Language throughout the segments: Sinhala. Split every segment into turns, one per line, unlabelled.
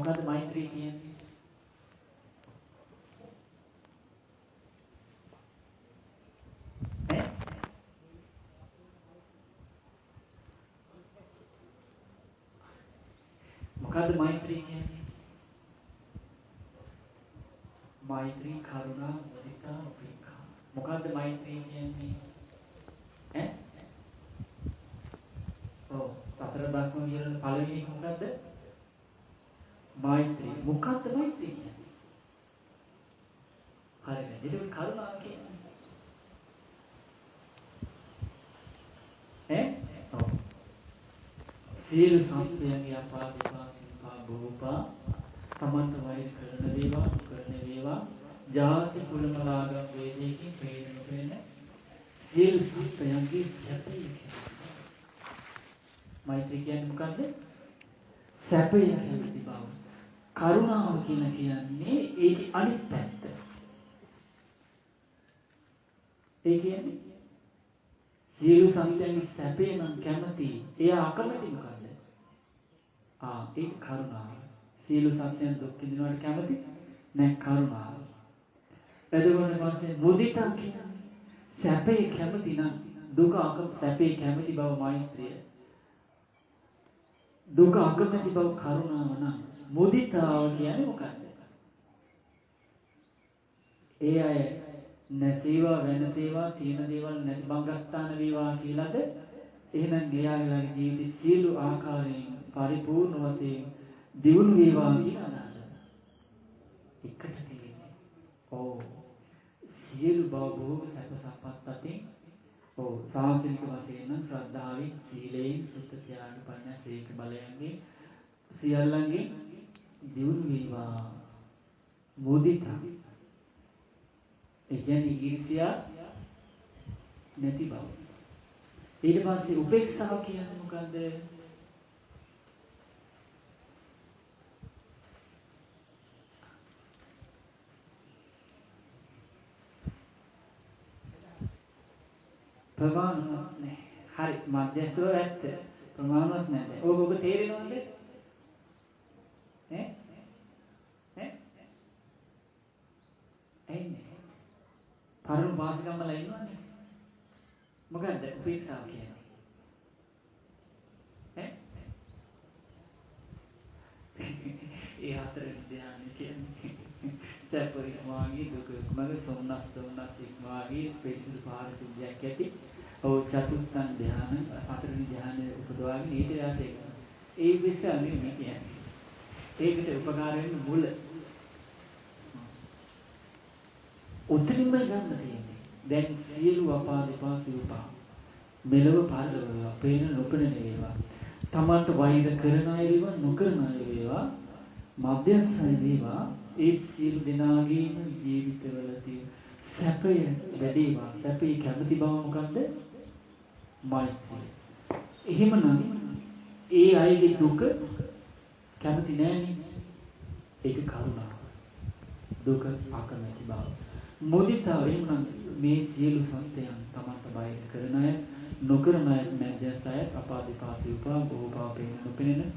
මොකද්ද මෛත්‍රිය කියන්නේ? ඈ? මොකද්ද මෛත්‍රිය කියන්නේ? මෛත්‍රී කරුණා මුදිතා උපේක්ඛා. මොකද්ද මෛත්‍රිය කියන්නේ? ඈ? ඔව් සතර බ්‍රහ්ම විහරණ පළවෙනි එක මොකද්ද? මෛත්‍රී. මොකද්ද මෛත්‍රී කියන්නේ? හරිද? ඒක කරුණාව කියන්නේ. ඈ? ඔව්. සියලු සත්‍යයන්ගේ අපාදිපා සිපා භෝපා තමන්ට වෛර කරන දේවා කරන දේවා ජාති කුලමලාග වේදේකින් ප්‍රේරණ සියලු සත්‍යයන්ගේ සැපය මෛත්‍රී කියන්නේ මොකද්ද? සැපය කැමති බව. කරුණාව කියලා කියන්නේ ඒකේ අනිත් පැත්ත. ඒ කියන්නේ සියලු සත්‍යයන්ගේ සැපේ නම් කැමති. එයා අකමැති මොකද්ද? ඒක කරුණාව. සියලු සත්‍යයන් දුක් විඳිනවට කැමති නැහැ කරුණාව. එතකොට පස්සේ මුදිතා කියන්නේ සැපේ කැමති නම් දුක සැපේ කැමති බව මෛත්‍රිය. දුක අකමැති බව කරුණාව නම් මුදිතාව කියන්නේ මොකක්ද? ඒ අය නැසේවා වෙනසේවා තියෙන දේවල් නැති බංගස්ථාන වේවා කියලාද? එහෙනම් එයාගේ ජීවිතේ සියලු ආකාරයෙන් පරිපූර්ණ වශයෙන් දියුණු වේවා කියලා අදහස. එකට තියෙන්නේ. ඔව්. සියලු භවෝග සැප සම්පත් අතින් ඔව් සාසනික වශයෙන් නම් ශ්‍රද්ධාවෙන් සීලයෙන් සුත්ත ත්‍යාග පඤ්ඤා සීක බලයෙන් සියල්ලන්ගේ දියුණු වේවා. මුදිතා. ඒ කියන්නේ ඊර්ෂ්‍යා නැති බව. ඊට පස්සේ උපේක්ෂාව කියන්නේ මොකද්ද? ප්‍රමාණවත් නැහැ. හරි මධ්‍යස්ථව ඇත්ත. ප්‍රමාණවත් නැහැ. ඔබ තේරෙනවද? ඈ? එන්නේ. පරම වාසිකම්මලා ඉන්නවනේ. මොකද්ද උපේක්ෂාව කියන්නේ? ඒ හතර ධ්‍යාන කියන්නේ සැපරි වාගේ දුක මග සොම්නස් දොම්නස් වාගේ පිරිසිදු පාරිශුද්ධියක් ඇති. ඔව් චතුත්ථ ධ්‍යාන හතරවෙනි ධ්‍යානය උපදවාගෙන ඊට යාසේ ඒ විශ්වාසය නෙමෙයි කියන්නේ. ඒකට උපකාර වෙන මුල. උත්තරින්ම ගන්න තියෙන්නේ. දැන් සියලු අපාදිපා සිව්පා මෙලව පරලව අපේන නොපෙනෙන වේවා. තමන්ට වෛර කරන අය වේවා නොකරන අය වේවා මධ්‍යස්ථය වේවා ඒ සියලු දෙනාගේම ජීවිතවල තියෙන සැපය වැඩිවා. සැපේ කැමති බව මොකද්ද? මෛත්‍රිය. එහෙමනම් ඒ අයගේ දුක කැමති නෑනේ. ඒක කරුණාව. දුක අකමැති බව. මුදිතාවෙන් නම් මේ සියලු සත්‍යයන් තමන්ට බය කරන අය නොකරන අය මැදසය අපාදිපාති උපා භෝපාපේන නොපෙනෙන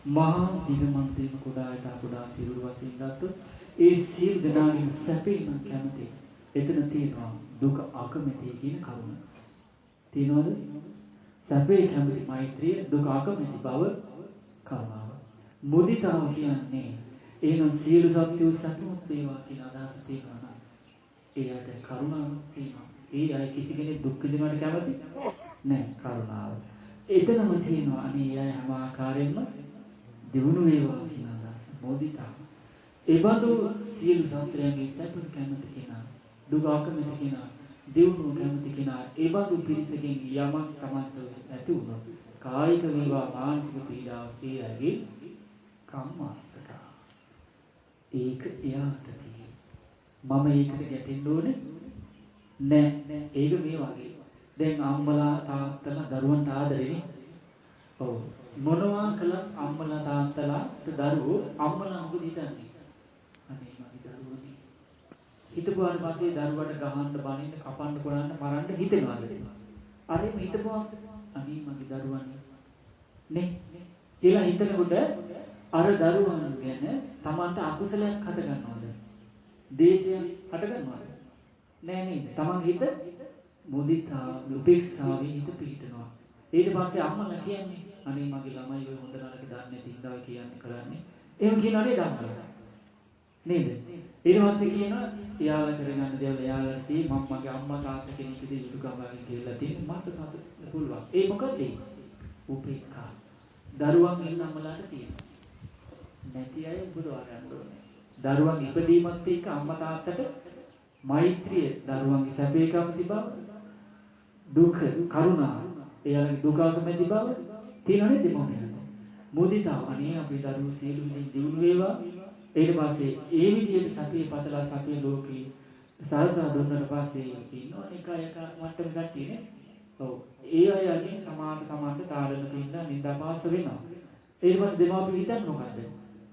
මහා දිගමන්තේම කුඩායට කුඩා සිරුරු වශයෙන් ගත්තොත් ඒ සියලු දෙනාගේම සැපේ නම් කැමති. එතන තියෙනවා දුක අකමැති කියන කරුණ. තියෙනවද? සැපේ කැමති මෛත්‍රිය, දුක අකමැති බව කරුණාව. මුදිතාව කියන්නේ එහෙනම් සියලු සත්‍යෝ සතුටුත් වේවා කියන අදහස තියෙනවා නේද? ඒකට කරුණාව තියෙනවා. ඒ අය කිසි කෙනෙක් දුක් විඳිනවට කැමති නැහැ කරුණාව. එතනම තියෙනවා අනේ අය හැම ආකාරයෙන්ම දිනුන වේවා කියන අදහස. මුදිතාව. ඒ බඳු සියලු සත්‍යයන්ගේ සතුට කැමති කෙනා, දුක අකමැති කෙනා, දිනුන කැමති කෙනා, ඒ බඳු පිරිසකින් යමක් තමන්ට ඇති වුණොත් කායික වේවා මානසික පීඩාවක් ඒ අයගේ කම්මස්සක. ඒක එයාට තියෙන්නේ. මම ඒකට ගැටෙන්න ඕනේ නෑ. ඒක මේ වගේ. දැන් අම්මලා තාත්තලා දරුවන්ට ආදරෙනේ. ඔව්. මොනවා කළත් අම්මලා තාත්තලාට දරුවෝ අම්මලා මොකද හිතන්නේ? අනේ මගේ දරුවනේ. හිතපුවාන් පස්සේ දරුවට ගහන්න, බනින්න, කපන්න, කොරන්න, මරන්න හිතෙනවාද? අරෙම හිතපුවා අනේ මගේ දරුවනේ. නේ? කියලා හිතනකොට අර දරුවන් ගැන Tamanට අකුසලයක් හට ගන්නවද? දේශයක් හට ගන්නවද? නෑ නේද? Taman හිත මුදිතා උපේක්ෂාවේ හිත පිහිටනවා. ඊට පස්සේ අම්මලා කියන්නේ අනේ මගේ ළමයි ඔය හොඳ නරක දන්නේ නැති ඉඳලා කියන්නේ කරන්නේ. එහෙම කියනවා නේද අම්මලා? නේද? ඊට පස්සේ කියනවා එයාලා කරගන්න දේවල් එයාලට තී මම මගේ අම්මා තාත්තා කෙනෙක්ගේ යුතුයකම් වගේ කියලා තියෙන මට සතුට පුළුවන්. ඒ මොකද ඒ? උපේක්ඛා. දරුවන් ඉන්න අම්මලාට තියෙනවා. නැති අය උපදවා ගන්න ඕනේ. දරුවන් ඉපදීමත් එක්ක අම්මා තාත්තට මෛත්‍රිය දරුවන්ගේ සැපේ කැමති බව දුක කරුණා එයාලගේ දුක කැමති බව තියෙනනේ දෙමෝනියන්ට. මුදිතාව අනේ අපේ දරුවෝ සියලු දේ දිනු වේවා. ඊට පස්සේ ඒ විදිහට සතිය පතලා සතිය ලෝකේ සාසන දුන්නට පස්සේ ඉන්නවා එක මට්ටම ගතියනේ. ඔව්. ඒ අය අනිත් සමාන්ට තාරණ තින්න නින්දාපාස වෙනවා. ඊට පස්සේ දෙමාපිය හිතන්නේ මොකද්ද?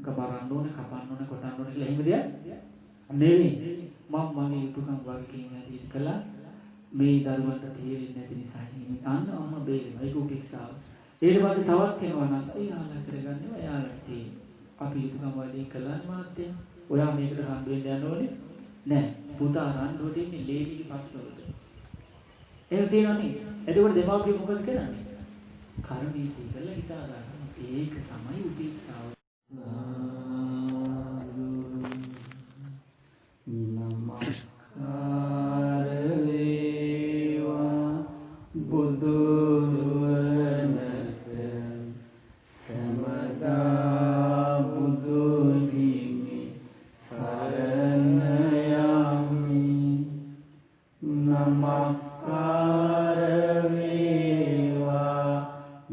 ගබරන්න ඕනේ, කපන්න ඕනේ, කොටන්න ඕනේ කියලා එහෙම දෙයක් නෙවෙයි. මම මගේ යුතුයකම් වගකීම් ඇති කළා. මේ දරුවන්ට තේරෙන්නේ නැති නිසා අන්න අම්මා බේරෙනවා. ඒක උපේක්ෂාව. ඊට පස්සේ තවත් කෙනවා නම් එයාලා කරගන්නවා එයාලට තියෙන. අපි යුතුයකම් වලින් කළා මාත්‍යා. ඔයා මේකට රණ්ඩු වෙන්න යන්න ඕනේ නෑ. පුතා රණ්ඩුවට ඉන්නේ ලේවිලි පස්වලට. එහෙම තියෙනවනේ. එතකොට දෙමාපිය මොකද කරන්නේ? කර්මීසී කරලා හිතා ගන්නවා. ඒක තමයි උපේක්ෂාව. නමස්කාර වේවා බුදුරුවනට සමදා බුදු හිමි සරණ යමි. නමස්කාර වේවා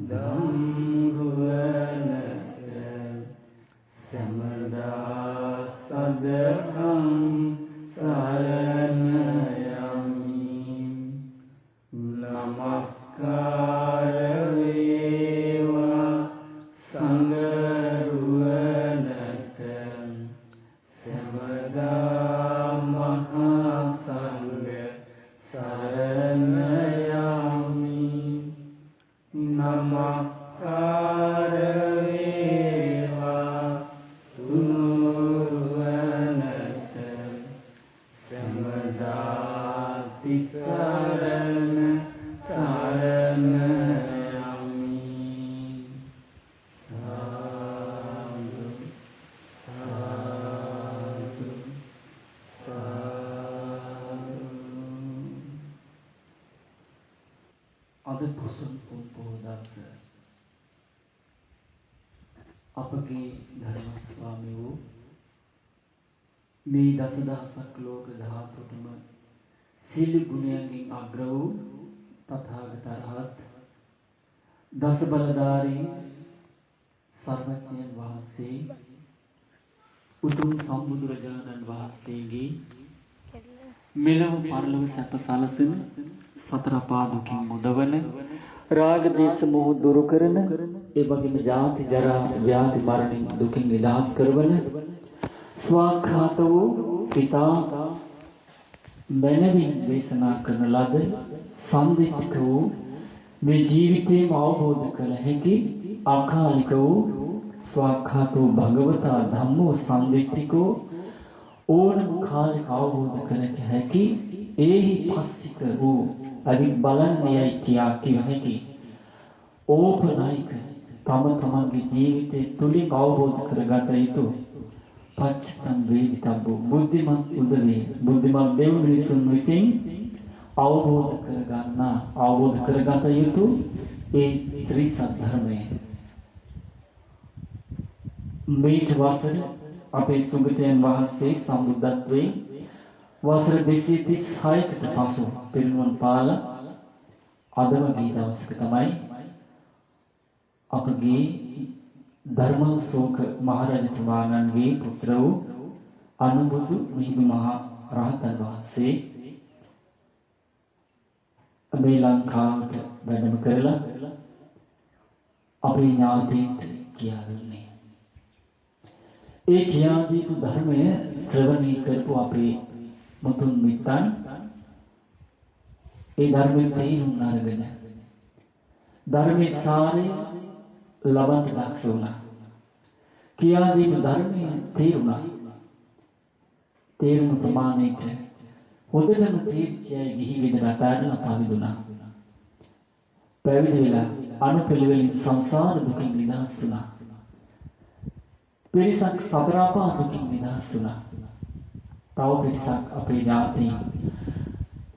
ධම්රුවනට සමදා සදකම් සරණ යමි. නමස්කාර වේවා සංඝරුවනට සමදා මහා සංඝ සරණ යමි. නමස්කාර වේවා තුනුරුවනට සමදා තිසරණ සරණ යමි. සාදු සාදු සාදු. අද පුසුම් පොදස අපගේ ධර්ම ස්වාමී වූ මේ දසදහසක් ලෝක ධාතුටම සීල ගුණයන්ගෙන් අග්‍ර වූ තථාගත අරහත් දස බලධාරී සර්වඥයන් වහන්සේ උතුම් සම්බුදුරජාණන් වහන්සේගේ මෙලොව පරලොව සැප සලසන සතර පා දුකින් මුදවන රාග දේශ මොහ දුරු කරන ඒ වගේම ජාති ජරා ව්‍යාධි මරණින් දුකින් නිදහස් කරවන ස්වාඛාත වූ පිතා මනමින් දේශනා කරන ලද සම්දිත්තික වූ මේ ජීවිතේම අවබෝධ කළ හැකි අකාලික වූ ස්වාඛාත වූ භගවතා ධම්මෝ සම්දිත්තිකෝ ඕනම කාලික අවබෝධ කළ හැකි ඒහි පස්සික වූ අදි බලන්නේයි කියා කිව හැකි ඕපනායික තම තමන්ගේ ජීවිතය තුලින් අවබෝධ කරගත යුතු පච්චතම් වේදිතබ්බෝ බුද්ධිමත් උදවේ බුද්ධිමත් දෙව් මිනිසුන් විසින් අවබෝධ කරගත යුතු ඒ ත්‍රි සත්‍ය මේ වසර අපේ සුගතයන් වහන්සේ සම්බුද්ධත්වයෙන් වසර 236කට පසු පිරිනුවන් පාල අදම මේ දවසක තමයි අපගේ ධර්මශෝක මහරජතුමාණන්ගේ පුත්‍ර වූ අනුබුදු මිහිඳු මහ රහතන් වහන්සේ මේ ලංකාවට වැඩම කරලා අපේ ඥාතීන්ට කියා දුන්නේ. ඒ කියා දීපු ධර්මය ශ්‍රවණය කරපු අපේ මුතුන් මිත්තන් ඒ ධර්මයේ තේරුම් අරගෙන ධර්මයේ සාරය ලබන්න දක්ෂ වුණා. කියා දීම ධර්මයේ තේරුණා. තේරුම ප්‍රමාණයට හොඳටම තීර්චයයි ගිහි ගෙදර අතාරලා පවිදුණා. පැවිදි වෙලා අනුපිළිවෙලින් සංසාර දුකින් නිදහස් වුණා. පිරිසක් සතර අපා දුකින් නිදහස් වුණා. තව පිරිසක් අපේ ඥාතීන්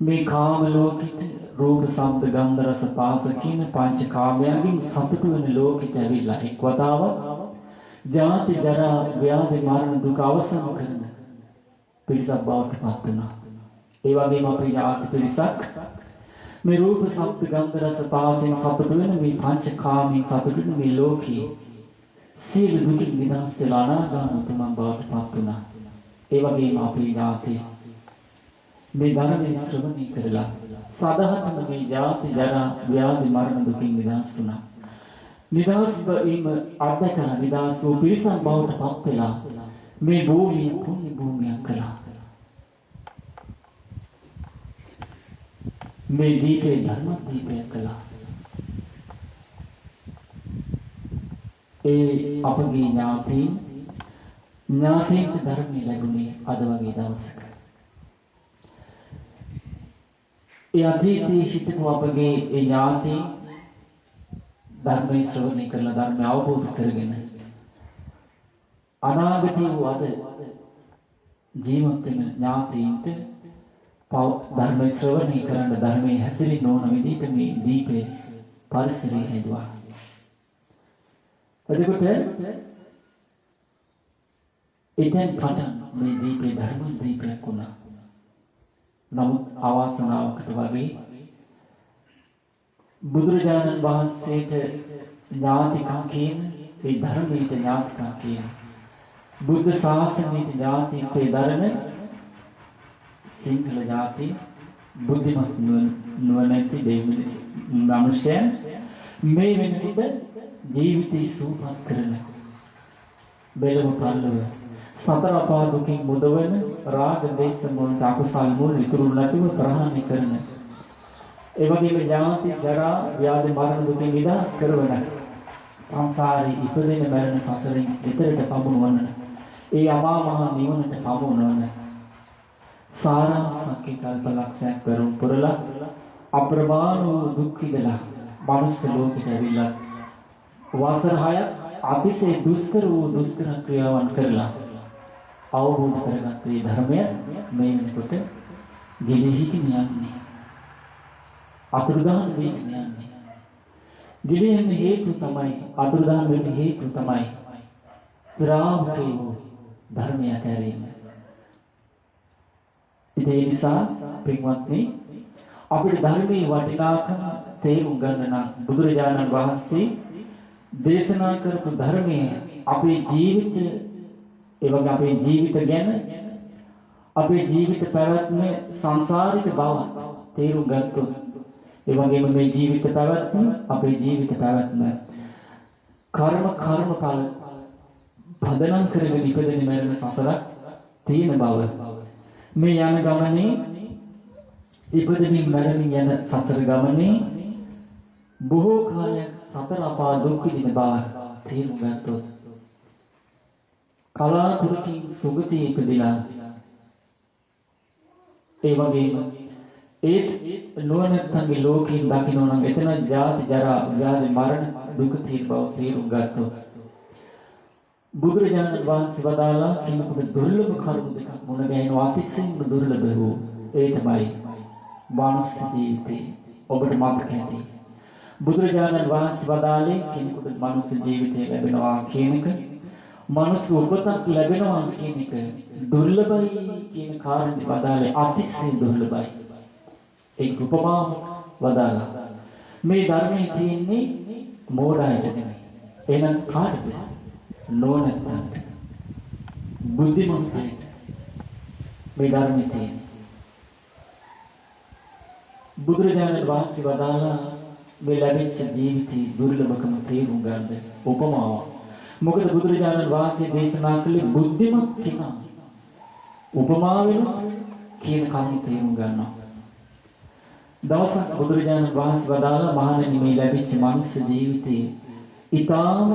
මේ කාම ලෝකෙට රූප ශබ්ද ගන්ධ රස පාස කියන පංච කාමයන්ගෙන් සතුටු වෙන ලෝකෙට ඇවිල්ලා එක් වතාවක් ජාති ජරා ව්‍යාධි මරණ දුක අවසන් කරන පිරිසක් බවට පත් වුණා. ඒ වගේම අපේ ඥාති පිරිසක් මේ රූප ශබ්ද ගන්ධ රස පාසෙන් සතුටු වෙන මේ පංච කාමයෙන් සතුටු වෙන මේ ලෝකයේ සියලු දුකින් නිදහස් වෙලා අනාගාමී උතුමන් බවට පත් වුණා. ඒ වගේම අපේ ඥාති මේ ධර්මයේ ශ්‍රවණය කරලා සදාහතම මේ ජාති ජරා ව්‍යාධි මරණ දුකින් නිදහස් වුණා. නිදහස් වීම අත්දැකලා නිදහස් වූ පිරිසක් බවට පත් වෙලා මේ භූමිය පුණ්‍ය භූමියක් කළා. මේ දීපේ ධර්ම දීපයක් කළා. ඒ අපගේ ඥාතීන්ට ධර්මය ලැබුණේ අද වගේ දවසක. ඒ අතීතයේ හිටපු අපගේ ඒ ඥාතීන් ධර්මයේ ශ්‍රවණය කරලා ධර්මය අවබෝධ කරගෙන අනාගතයේ වූ අද ජීවත් වෙන ඥාතීන්ට ධර්මයේ ශ්‍රවණය කරන්න ධර්මයේ හැසිරෙන්න ඕන විදිහට මේ දීපේ පරිසරය හදුවා. එතකොට එතෙන් පටන් මේ දීපේ ධර්ම දීපයක් වුණා. නමුත් අවාසනාවකට වගේ බුදුරජාණන් වහන්සේට ඥාතිකම් කියන ඒ ධර්මයේ ඥාතිකම් කියන බුද්ධ ශාසනයේ ඥාතිකේ දරන සිංහල ඥාති බුද්ධිමත් නුවණැති මනුෂ්‍යයන් මේ වෙනකොට ජීවිතය සූපත් කරන බෙලව පල්ලව සතර අපා දුකින් මුදවන රාග දේශ මොන අකුසල් මුල් ඉතුරු නැතිව ප්‍රහාණය කරන ඒ වගේම ජාති ජරා ව්‍යාධි මරණ දුකින් නිදහස් කරවන සංසාරේ ඉපදෙන මරණ සසරින් ඈතට පමුණවන ඒ අමා මහ නිවනට පමුණවන සාරාංශකේ කල්පලක්ෂයක් කරුම් පුරලා අප්‍රමාණ වූ දුක් විඳලා මනුස්ස ලෝකෙට ඇවිල්ලා වසර 6ක් අතිශය දුෂ්කර වූ දුෂ්කර ක්‍රියාවන් කරලා අවබෝධ කරගත් මේ ධර්මය මේ වෙනකොට ගිලිහිකින් යන්නේ අතුරුදහන් වෙන්නේ යන්නේ. ගිලිහෙන්න හේතු තමයි අතුරුදහන් වෙන්න හේතු තමයි ශ්‍රාවකේ වූ ධර්මය ඇතැරීම. ඒ නිසා පින්වත්නි අපිට ධර්මයේ වටිනාකම තේරුම් ගන්න නම් බුදුරජාණන් වහන්සේ දේශනා කරපු ධර්මයේ අපේ ජීවිතය ඒ වගේ අපේ ජීවිත ගැන අපේ ජීවිත පැවැත්ම සංසාරික බව තේරුම් ගත්තොත් ඒ වගේම මේ ජීවිත පැවැත්ම අපේ ජීවිත පැවැත්ම කර්මඵල පදනම් කරගෙන ඉපදෙන මරණ සසරක් තියෙන බව මේ යන ගමනේ ඉපදෙමින් මරණින් යන සසර ගමනේ බොහෝ කාලයක් සතර අපා දුක් විඳින බව තේරුම් ගත්තොත් කලාතුරකින් සුගතිය ඉපදිලා ඒ වගේම ඒත් නුවණැත්තන්ගේ ලෝකයෙන් දකින්න නම් එතන ජාති ජරා ව්‍යාධි මරණ දුක තියෙන බව තේරුම් ගත්තොත් බුදුරජාණන් වහන්සේ වදාළා කෙනෙකුට දුර්ලභ කරුණු දෙකක් මුණ ගැහෙනවා අතිශයින්ම දුර්ලභ වූ ඒ තමයි මානව ජීවිතේ. ඔබට මතක ඇති බුදුරජාණන් වහන්සේ වදාළේ කෙනෙකුට මානව ජීවිතය ලැබෙනවා කියන එක මානව උපතක් ලැබෙනවා කියන එක දුර්ලභයි කියන කාරණේ වදාළේ අතිශය දුර්ලභයි. ඒ උපමාව වදාළා. මේ ධර්මයේ තියෙන්නේ මෝඩයට නෙමෙයි. එහෙනම් කාටද? නොනැත්තන්ට බුද්ධිමත්යෙට මේ ධර්මයේ තියෙන්නේ. බුදුරජාණන් වහන්සේ වදාළා මේ ලැබිච්ච ජීවිතේ දුර්ලභකම තේරුම් ගන්න උපමාවක්. මොකද බුදුරජාණන් වහන්සේ දේශනා කළේ බුද්ධිමත් කෙනා උපමාවෙන් කියන කරුණ තේරුම් ගන්නවා. දවසක් බුදුරජාණන් වහන්සේ වදාළා මහණෙනි මේ ලැබිච්ච මනුස්ස ජීවිතේ ඊටාම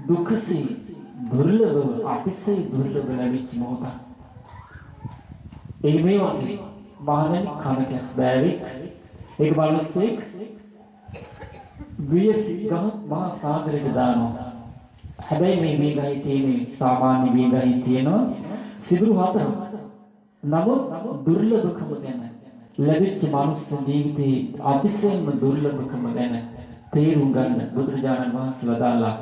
දුකසේ දුර්ලභ අතිශය දුර්ලභ ලැබිච්ච මොහොත. ඒ මේ වගේ මහණෙනි කන කැස් බෑවික් ඒක බලුස්සෙක් වියසි ගහ මහා සාගරයට දානවා. හැබැයි මේ ගහේ තියෙන සාමාන්‍ය මේ ගහේ තියෙනවා සිදුරු හතරක්. නමුත් දුර්ලභකම ගැන ලැබිච්ච මනුස්ස ජීවිතයේ අතිශයින්ම දුර්ලභකම ගැන තේරුම් ගන්න බුදුරජාණන් වහන්සේ වදාළා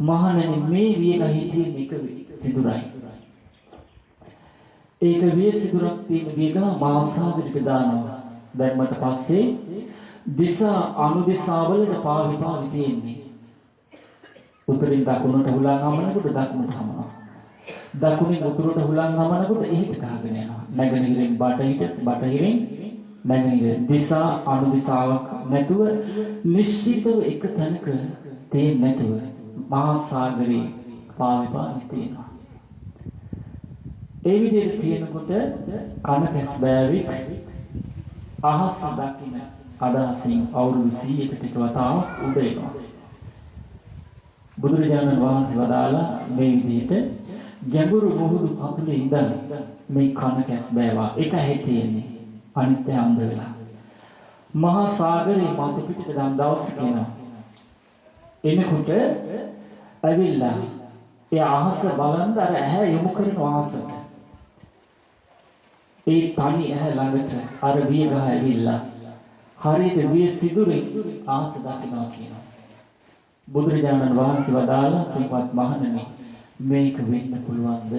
මහණෙනි මේ වියගහේ තියෙන එක සිදුරයි. ඒක විය සිදුරක් තියෙන වියගහ මහා සාගරයට දානවා. දැම්මට පස්සේ දිසා අනුදිසාවලට පාවි තියෙන්නේ. උතුරින් දකුණට හුලං හමනකොට දකුණට හමනවා. දකුණින් උතුරට හුලං හමනකොට එහෙට ගහගෙන යනවා. නැගෙනහිරින් බටහිරින් නැගෙනහිර දිසා අනුදිසාවක් නැතුව නිශ්චිතව එක තැනක තේන්නේ නැතුව මහා සාගරේ පාවි තියෙනවා. ඒ විදිහට තියෙනකොට කන කැස් බෑවික් අහස දකින්න අදහසින් අවුරුදු 100කට එක වතාවක් උඩ එනවා. බුදුරජාණන් වහන්සේ වදාලා මේ විදිහට ගැඹුරු මුහුදු පතුලේ ඉඳන් මේ කන කැස් බෑවා එක හැටියෙන්නේ අනිත්‍ය අන්ධ වෙලා. මහා සාගරේ මතු පිටට ගම් දවසක එනවා. එනකොට ඇවිල්ලා ඒ අහස බලන් අර ඇහැ යොමු කරන අහසට. ඒ තනි ඇහැ ළඟට අර වියගහ ඇවිල්ලා හරියට විය සිදුරේ අහස දකිනවා කියනවා. බුදුරජාණන් වහන්සේ වදාළා පින්වත් මහණෙනි මේක වෙන්න පුළුවන්ද?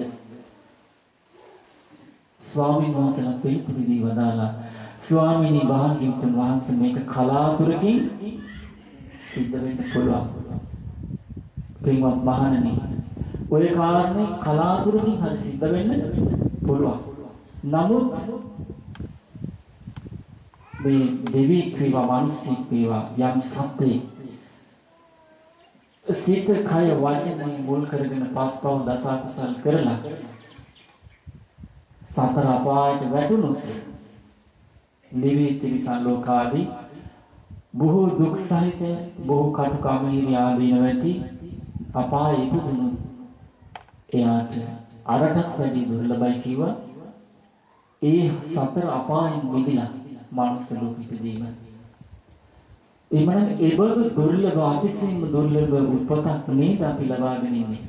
ස්වාමීන් වහන්සේලා පිළිතුරු දී වදාළා ස්වාමීනි භාග්‍යවතුන් වහන්සේ මේක කලාතුරකින් සිද්ධ වෙන්න පුළුවන්. පින්වත් මහණෙනි ඔය කාරණේ කලාතුරකින් හරි සිද්ධ වෙන්න පුළුවන්. නමුත් මේ දෙවියෙක් වේවා මිනිස්සෙක් වේවා යම් සත්‍යයක් සිත කය වචනය මුල් කරගෙන පස්පව දස කුසල් කරලා සතර අපායට වැටුණොත් නිවී ත්‍රිසන් ලෝකාදී බොහෝ දුක් සහිත බොහෝ කටුකමිරි ආදීන වෙති අපායේ ඉපදුණොත් එයාට අරටක් වැඩි දුර්ලභයි කිව්වා. ඒ සතර අපායන් මිදලා මානව ලෝකෙ ඉපදීම. එමනම් ඒ බඳු දුර්ලභ අතිශයින්ම දුර්ලභ උපතක් නේද අපි ලබාගෙන ඉන්නේ.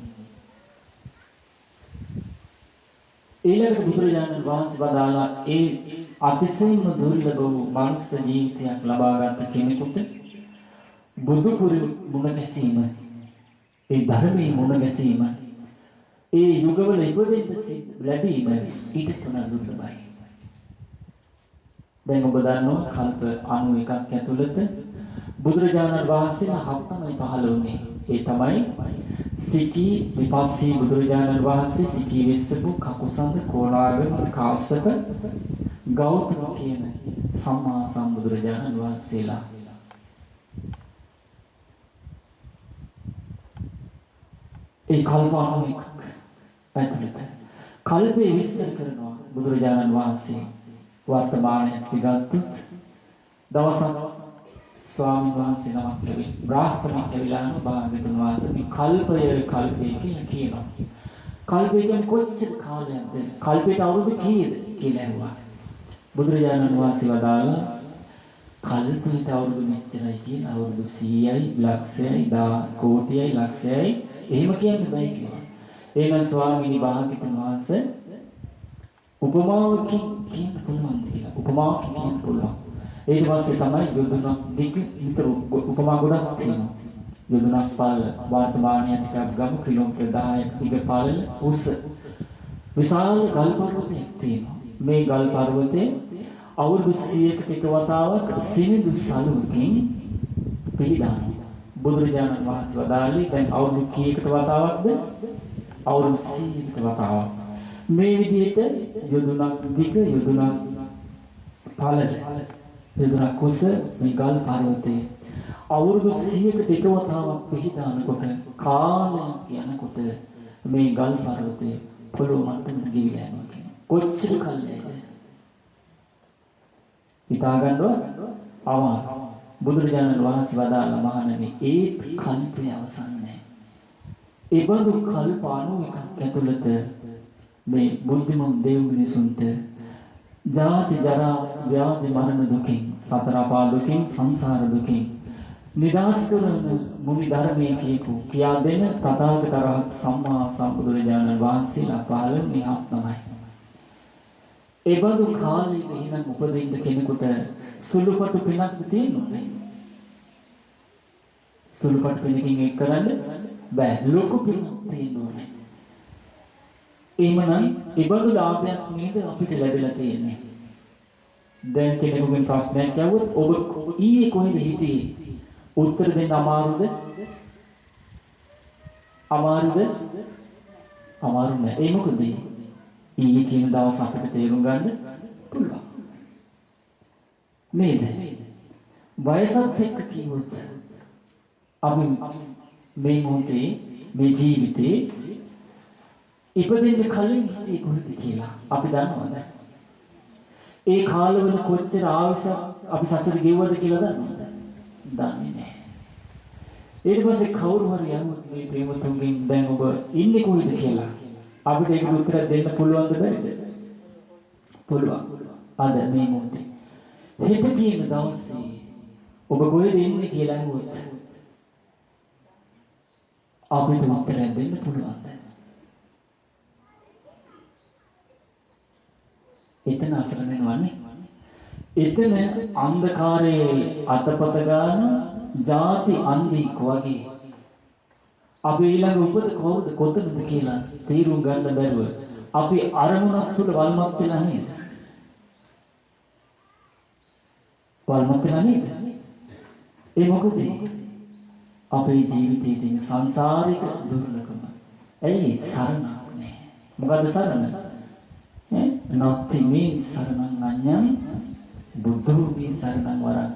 ඊළඟට බුදුරජාණන් වහන්සේ වදාළා ඒ අතිශයින්ම දුර්ලභ වූ මානව ජීවිතයක් ලබාගත් කෙනෙකුට බුදුපුරි මුණ ගැසීම, ඒ ධර්මයේ මුණ ගැසීම, ඒ යුගවල ඉපදෙන්න ලැබීම ඊට තුන දුර්ලභයි. දැන් ඔබ දන්නවා කල්ප 91ක් ඇතුළත බුදුරජාණන් වහන්සේලා හත් තමයි පහළ වුණේ. ඒ තමයි සිකී විපස්සී බුදුරජාණන් වහන්සේ, සිකී වෙස්සපු, කකුසඳ, කොණාගම, කාශ්‍යප, ගෞතම කියන සම්මා සම්බුදුරජාණන් වහන්සේලා. ඒ කල්ප 91ක් ඇතුළත කල්පේ විස්තර කරනවා බුදුරජාණන් වහන්සේ. වර්තමානයේ පිටගත්තු දවසක් ස්වාමීන් වහන්සේ නමක් ලැබි බ්‍රාහ්මණෙක් ඇවිල්ලා භාග්‍යවතුන් වහන්සේ මේ කල්පය කියලා කියනවා. කල්පය කියන්නේ කොච්චර කාලයක්ද? කල්පයට අවුරුදු කීයද කියලා ඇහුවා. බුදුරජාණන් වහන්සේ වදාළා කල්පයට අවුරුදු මෙච්චරයි කියන අවුරුදු 100යි, ලක්ෂයයි, කෝටියයි, ලක්ෂයයි එහෙම කියන්න බෑ කිව්වා. එහෙනම් ස්වාමීනි භාග්‍යවතුන් වහන්සේ උපමාවකින් කියන්න පුළුවන් කියලා. උපමාවකින් කියන්න පුළුවන්. ඊට පස්සේ තමයි යොදුනක් දිග විතර උපමා ගොඩක් තියෙනවා. යොදුනක් පාල වර්තමානයේ ටිකක් ගමු කිලෝමීටර් 10ක් දිග පාලල උස විශාල ගල් පර්වතයක් තියෙනවා. මේ ගල් පර්වතේ අවුරුදු 100කට එක වතාවක් සිනිඳු සලුවකින් පිළිදානවා. බුදුරජාණන් වහන්සේ වදාළේ දැන් අවුරුදු කීයකට වතාවක්ද? අවුරුදු 100කට වතාවක්. මේ විදිහට යොදුනක් දිග යොදුනක් පාලල යොදුනක් කුස මේ ගල් පර්වතයේ අවුරුදු 100කට එක වතාවක් පිහිටානකොට කාලයක් යනකොට මේ ගල් පර්වතයේ පොළොව මට්ටමට ගිවිලා යනවා කියන්නේ කොච්චර කල්ද? හිතා ගන්නව අමාරු. බුදුරජාණන් වහන්සේ වදාළ මහණෙනි ඒ කල්පය අවසන් නැහැ. ඒ බඳු කල්ප 91ක් ඇතුළත මේ බුද්ධිමත් දෙව් මිනිසුන්ට ජාති ජරා ව්‍යාධි මරණ දුකින් සතර අපා දුකින් සංසාර දුකින් නිදහස් කරන මුනි ධර්මයේ කියපු කියා දෙන තථාගත රහත් සම්මා සම්බුදුරජාණන් වහන්සේලා පහළ වුණේ තමයි. ඒ බඳු කාලයක එහෙනම් උපදින්න කෙනෙකුට සුළුපටු පිනක් තියෙන්නේ. සුළුපටු පිනකින් එක් කරන්න බෑ. ලොකු පිනක් තියෙන්නේ. එහෙමනම් ඒ බඳු ලාභයක් නේද අපිට ලැබිලා තියෙන්නේ. දැන් කෙනෙකුගෙන් ප්‍රශ්නයක් ඇහුවොත් ඔබ ඊයේ කොහෙද හිටියේ? උත්තර දෙන්න අමාරුද? අමාරුද? අමාරු නෑ. ඒ මොකද? ඊයේ කියන දවස් අපිට තේරුම් ගන්න පුළුවන්. නේද? වයසත් එක්ක කිව්වොත් අපි මේ මොහොතේ මේ ජීවිතේ ඉපදෙන්න කලින් හිටියේ කොහෙද කියලා අපි දන්නවද? ඒ කාලවල කොච්චර ආයුෂ අපි සසර ගෙවුවද කියලා දන්නවද? දන්නේ නැහැ. ඊට පස්සේ කවුරු හරි යමුත් මේ ප්‍රේමතුන්ගෙන් දැන් ඔබ ඉන්නේ කොහෙද කියලා අපිට ඒක උත්තර දෙන්න පුළුවන්ද බැරිද? පුළුවන්. අද මේ මොහොතේ හෙට කියන දවසේ ඔබ කොහෙද ඉන්නේ කියලා අහුවොත් අපිට උත්තර දෙන්න පුළුවන්ද? එතන අසරණ වෙනවනේ. එතන අන්ධකාරයේ අතපත ගන්න ಜಾති අන්ධෙක් වගේ අපි ඊළඟ උපත කවුද කොතනද කියලා තීරුම් ගන්න බැරුව අපි අරමුණක් තුල වල්මත් වෙලා නේද? වල්මත් වෙලා නේද? ඒ මොකද? අපේ ජීවිතයේ තියෙන සංසාරික දුර්ලභම. ඇයි සරණක් නැහැ? මොකද සරණ? නත්ති මේ සරණං අඤ්ඤං බුද්ධෝ මේ සරණං වරං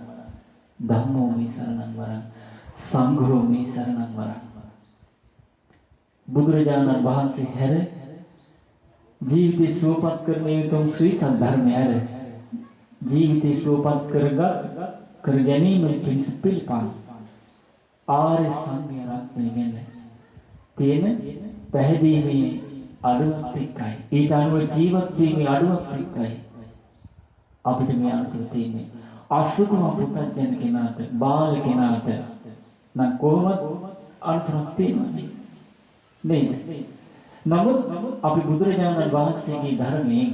ධම්මෝ මේ සරණං වරං සංඝෝ මේ සරණං වරං. බුදුරජාණන් වහන්සේ හැර ජීවිතේ සුවපත් කරන උතුම් ශ්‍රී සද්ධර්මය ඇර ජීවිතේ සුවපත් කර ගැනීම පිණිස පිළිපන් ආර්ය සංඝ රත්නය ගැන තියෙන පැහැදීමේ අඩුවක් එක්කයි ඊට අනුව ජීවත් වීමේ අඩුවක් එක්කයි අපිට මේ අනුකූල තියෙන්නේ. අසුකුම පුතඥ කෙනාට බාල කෙනාට නම් කොහොමද අනුතරක් තියෙන්නේ නේද? නමුත් අපි බුදුරජාණන් වහන්සේගේ ධර්මයෙන්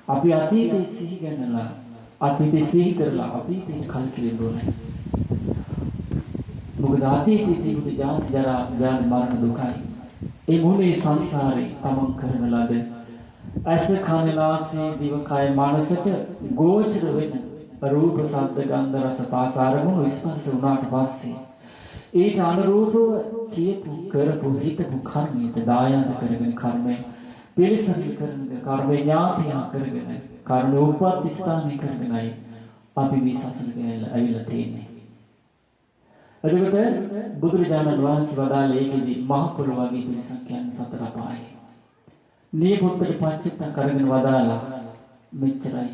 අපි අතීතයේ සිහි ගන්නලා අතීතයේ සිහි කරලා අතීතයේ කල්කිරෙන්න ඕනේ. මොකද අතීතයේ තිබුණු ජාති ජරා ව්‍යාධි මරණ දුකයි ඒ මුළු සංසාරේ තමන් කරන ලද ඇස කන නාසය දිව කය මනසට ගෝචර වෙන රූප ශබ්ද ගන්ධ රස පාස ආරමුණු ස්පර්ශ වුණාට පස්සේ ඊට අනුරූපව කියපු කරපු හිතපු කර්මයට දායාද කරගෙන කර්මය පිළිසරණ කරන කර්මය ඥාතිය කරගෙන කර්ම උපත් ස්ථානය කරගෙනයි අපි මේ සසරට ඇවිල්ලා තියෙන්නේ. එතකොට බුදුරජාණන් වහන්සේ වදාළ ඒකෙදි මහ පොළොව වගේ පිරිසක් කියන්නේ සතර අපායයි. නියපොත්තට පච්චත්ත කරගෙන වදාලා මෙච්චරයි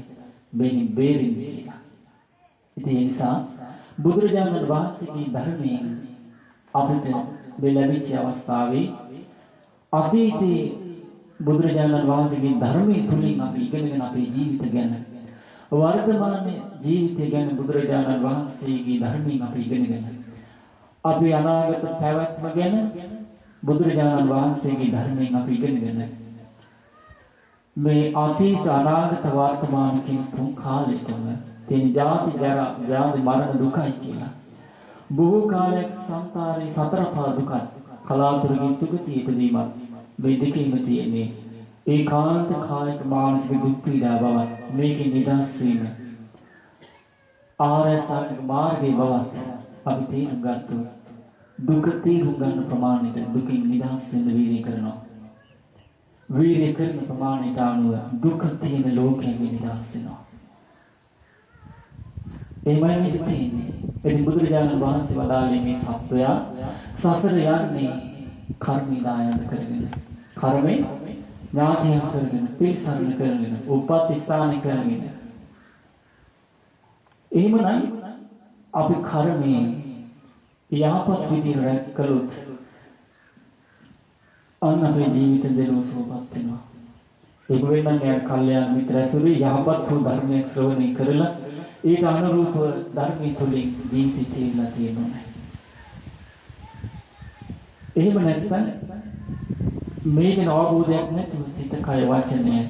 බෙහෙන් බේරෙන්නේ කියලා. ඉතින් ඒ නිසා බුදුරජාණන් වහන්සේගේ ධර්මයෙන් අපිට මේ ලැබිච්ච අවස්ථාවේ අතීතයේ බුදුරජාණන් වහන්සේගේ ධර්මයේ තුලින් අපි ඉගෙනගෙන අපේ ජීවිත ගැන වර්තමාන ජීවිතය ගැන බුදුරජාණන් වහන්සේගේ ධර්මයෙන් අපි ඉගෙනගෙන අපි අනාගත පැවැත්ම ගැන බුදුරජාණන් වහන්සේගේ ධර්මයෙන් අපි ඉගෙනගෙන මේ අතීත අනාගත වර්තමාන කියන තුන් කාලෙකම තියෙන ජාති ජරා ව්‍යාධි මරණ දුකයි කියලා බොහෝ කාලයක් සංසාරේ සතර පහ දුක කලාතුරකින් සුගතිය ඉදීමත් මේ දෙකේම තියෙන්නේ ඒකාන්ත කායික මානසික දුක් පීඩා බවත් මේකෙන් නිදහස් වීම ආර්ය අෂ්ටාංගික මාර්ගයේ බවත් අපි තේරුම් ගත්තොත් දුක තේරුම් ගන්න ප්‍රමාණයට දුකින් නිදහස් වෙන්න වීර්ය කරනවා. වීර්ය කරන ප්‍රමාණයට අනුව දුක තියෙන ලෝකයෙන් නිදහස් වෙනවා. එයිමයි මේ තියෙන්නේ. එදින බුදුරජාණන් වහන්සේ වදාළේ මේ සත්වයා සසර යන්නේ කර්මී දායද කරගෙන. කර්මේ ඥාතියන් කරගෙන, පිළිසරණ කරගෙන, උපත් ස්ථාන කරගෙන. එහෙමනම් අපි කර්මයේ යහපත් විදිහට රැකගලොත් අන්න අපේ ජීවිත දෙලොව සුවපත් වෙනවා. ඒක වෙනනම් කල්යාණ මිත්‍රයසුරි යහපත් වූ ධර්මයක් ශ්‍රවණය කරලා ඊට අනුරූප ධර්මී තුලින් ජීවිතය තියලා තියෙනවා. එහෙම නැත්නම් මේක අවබෝධයක් නැතුව සිත කය වචනය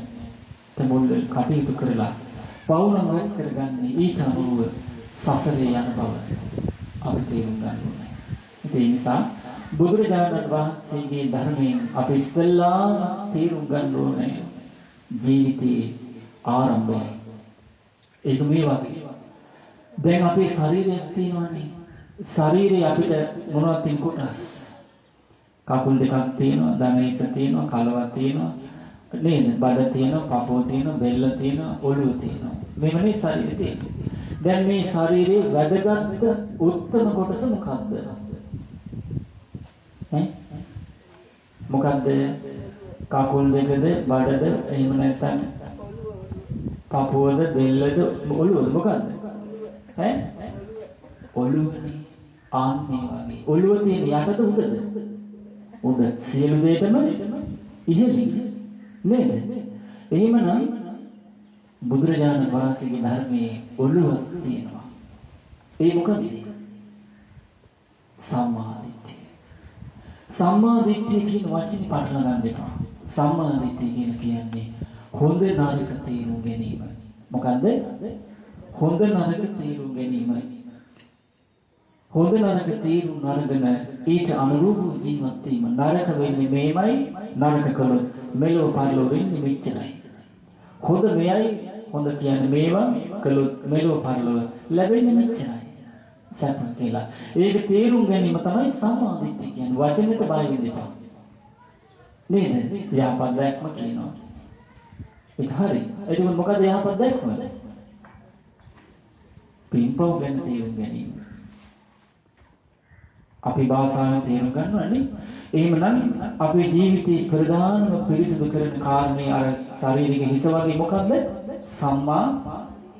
තමුල් කටයුතු කරලා පවුලම රැස් කරගන්නේ ඊට අනුව සසරේ යන බව අපි තේරුම් ගන්න ඕනේ. ඒ නිසා බුදුරජාණන් වහන්සේගේ ධර්මයෙන් අපි ඉස්සෙල්ලාම තේරුම් ගන්න ඕනේ ජීවිතයේ ආරම්භය. ඒක මේ වගේ. දැන් අපේ ශරීරයක් තියෙනවානේ. ශරීරේ අපිට මොනවද තියෙන කොටස්? කකුල් දෙකක් තියෙනවා, දණහිස තියෙනවා, කලවක් තියෙනවා. නේද? බඩ තියෙනවා, පපුව තියෙනවා, බෙල්ල තියෙනවා, ඔළුව තියෙනවා. මේවනේ ශරීරය තියෙන්නේ. දැන් මේ ශරීරයේ වැදගත් උත්තම කොටස මොකක්ද? මොකද්ද? කකුල් දෙකද, බඩද, එහෙම නැත්නම් පපුවද, බෙල්ලද, ඔළුවද මොකද්ද? ඔළුවනේ. ආන්නේ වගේ. ඔළුව තියෙන යටද උඩද? උඩ. සියලු දෙයකම ඉහළින්. නේද? එහෙමනම් බුදුරජාණන් වහන්සේගේ ධර්මයේ ඔළුව තියෙනවා. ඒ මොකද? සම්මා දිට්ඨිය. සම්මා දිට්ඨිය කියන වචනේ පටල ගන්න එපා. සම්මා දිට්ඨිය කියන්නේ හොඳ නරක තේරුම් ගැනීම. මොකද්ද? හොඳ නරක තේරුම් ගැනීම. හොඳ නරක තේරුම් අරගෙන ඊට අනුරූප ජීවත් වීම. නරක වෙන්නේ මේමයි, නරක කළොත් මෙලොව පරලොව වෙන්නේ මෙච්චරයි. හොඳ මෙයයි, හොඳ කියන්නේ මේවා කළොත් මෙලොව පරලොව ලැබෙන්නේ මෙච්චරයි. සත්‍ය කියලා. ඒක තේරුම් ගැනීම තමයි සම්මා දිට්ඨිය කියන්නේ. වචනෙට බය වෙන්න එපා. නේද? යහපත් දැක්ම කියනවා. ඒක හරි. ඒක මොකද යහපත් දැක්ම? පින්පව් ගැන තේරුම් ගැනීම. අපි භාෂාවෙන් තේරුම් ගන්නවනේ. එහෙමනම් අපේ ජීවිතේ ප්‍රධානම පිරිසිදු කරන කාරණේ අර ශාරීරික හිස වගේ මොකද්ද? සම්මා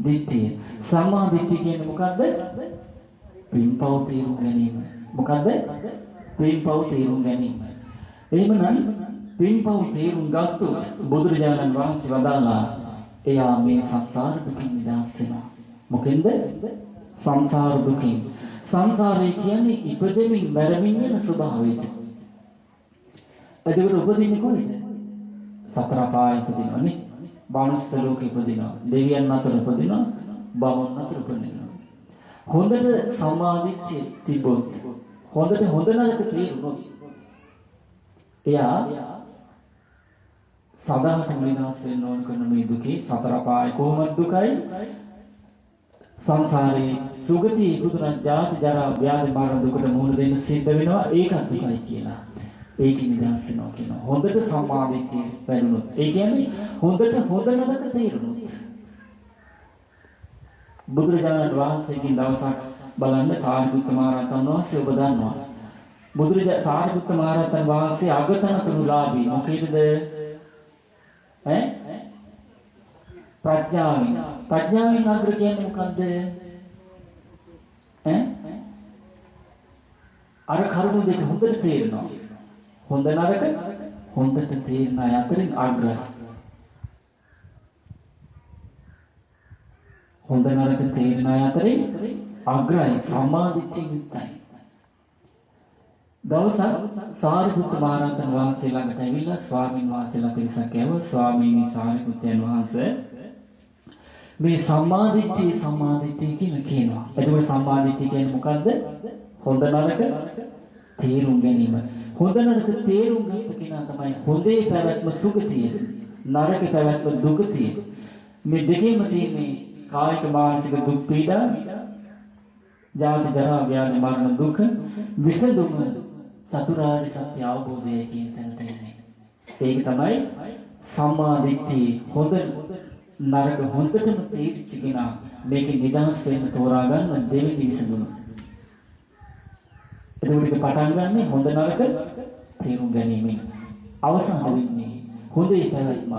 දිට්ඨිය. සම්මා දිට්ඨිය කියන්නේ මොකද්ද? පින්පව් තේරුම් ගැනීම. මොකද්ද? පින්පව් තේරුම් ගැනීම. එහෙමනම් පින්පව් තේරුම් ගත්තොත් බුදුරජාණන් වහන්සේ වදාළා එයා මේ සංසාර දුකින් නිදහස් වෙනවා. මොකෙන්ද? සංසාර දුකින්. සංසාරය කියන්නේ ඉපදෙමින් මැරෙමින් යන ස්වභාවයට. එතකොට උපදින්නේ කොහෙද? සතර පාය උපදිනවනේ. බානුස්ස ලෝකෙ ඉපදිනවා. දෙවියන් අතර උපදිනවා. බමුණන් අතර උපදිනවා. හොඳට සමාධිච්ච තිබොත් හොඳට හොඳ නරක තේරුනොත් එයා සදාහට විනාශ වෙන්න ඕන කරන මේ දුකේ සතර පාය කොහොමද දුකයි? සංසාරේ සුගතිය ඉපදුන ජාති ජරා ව්‍යාධි මරණ දුකට මුහුණ දෙන්න සිද්ධ වෙනවා. ඒකත් දුකයි කියලා. ඒකෙ නිදහස් වෙනවා කියනවා. හොඳට සම්මාදිට්ඨිය වැඩුණොත්. ඒ කියන්නේ හොඳට හොඳ නරක තේරුණොත්. බුදුරජාණන් වහන්සේගෙන් දවසක් බලන්න සාරිපුත්ත මහ රහතන් වහන්සේ ඔබ දන්නවා. සාරිපුත්ත මහ රහතන් වහන්සේ අගතනතුරුලාභී මොකේද? ප්‍රඥාවෙන්. ප්‍රඥාවෙන් අග්‍ර කියන්නේ මොකද්ද? අර කරුණු දෙක හොඳට තේරෙනවා. හොඳ නරක හොඳට තේරෙන අය අතරින් අග්‍රයි. හොඳ නරක තේරෙන අය අතරින් අග්‍රයි. සම්මාදිට්ඨිය යුක්තයි. දවසක් සාරිපුත්ත මහ රහතන් වහන්සේ ළඟට ඇවිල්ලා ස්වාමීන් වහන්සේලා පිරිසක් ඇහුවා ස්වාමීනි සාරිපුත්තයන් වහන්සේ මේ සම්මාදිට්ඨිය කියලා කියනවා. එතකොට සම්මාදිට්ඨිය කියන්නේ මොකද්ද? හොඳ නරක තේරුම් ගැනීම. හොඳ නරක තේරුම් ගන්න කෙනා තමයි හොඳේ පැවැත්ම සුගතිය, නරක පැවැත්ම දුගතිය. මේ දෙකේම තියෙන්නේ කායික මානසික දුක් පීඩා, ජාති ජරා ව්‍යාධි මරණ දුක, විසඳුම චතුරාර්ය සත්‍ය අවබෝධය කියන තැනට එන්නේ. ඒක තමයි සම්මාදිට්ඨිය. හොඳ නරක හොඳටම තේරිච්ච කෙනා මේකේ නිදහස් වෙන්න තෝරා ගන්න දෙවෙනි විසඳුම. එතකොට පටන් ගන්න හොඳ නරක තේරුම් ගැනීමෙන්. අවසන් වෙන්නේ හොඳේ පැවැත්ම,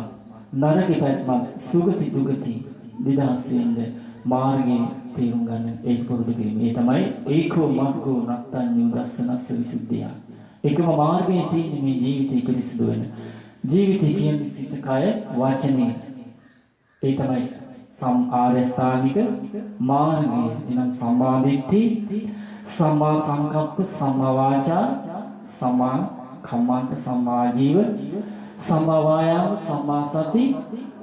නරකේ පැවැත්ම, සුගති දුගති නිදහස් වෙන්න මාර්ගයේ තේරුම් ගන්න ඒක පුරුදු කිරීම. ඒ තමයි ඒකෝ මග්ගෝ නත්තඤ්ඤු දස්සනස්ස විසුද්ධිය. එකම මාර්ගයේ තියෙන මේ ජීවිතය පිරිසිදු වෙන. ජීවිතය කියන්නේ සිත කය වචනේ. ඒ තමයි ආර්යස්ථානික මාර්ගය. එනම් සම්මා දිට්ඨි, සම්මා සංකප්ප, සම්මා වාචා, සම්මා කම්මන්ත, සම්මා ජීව, සම්මා වායාම, සම්මා සති,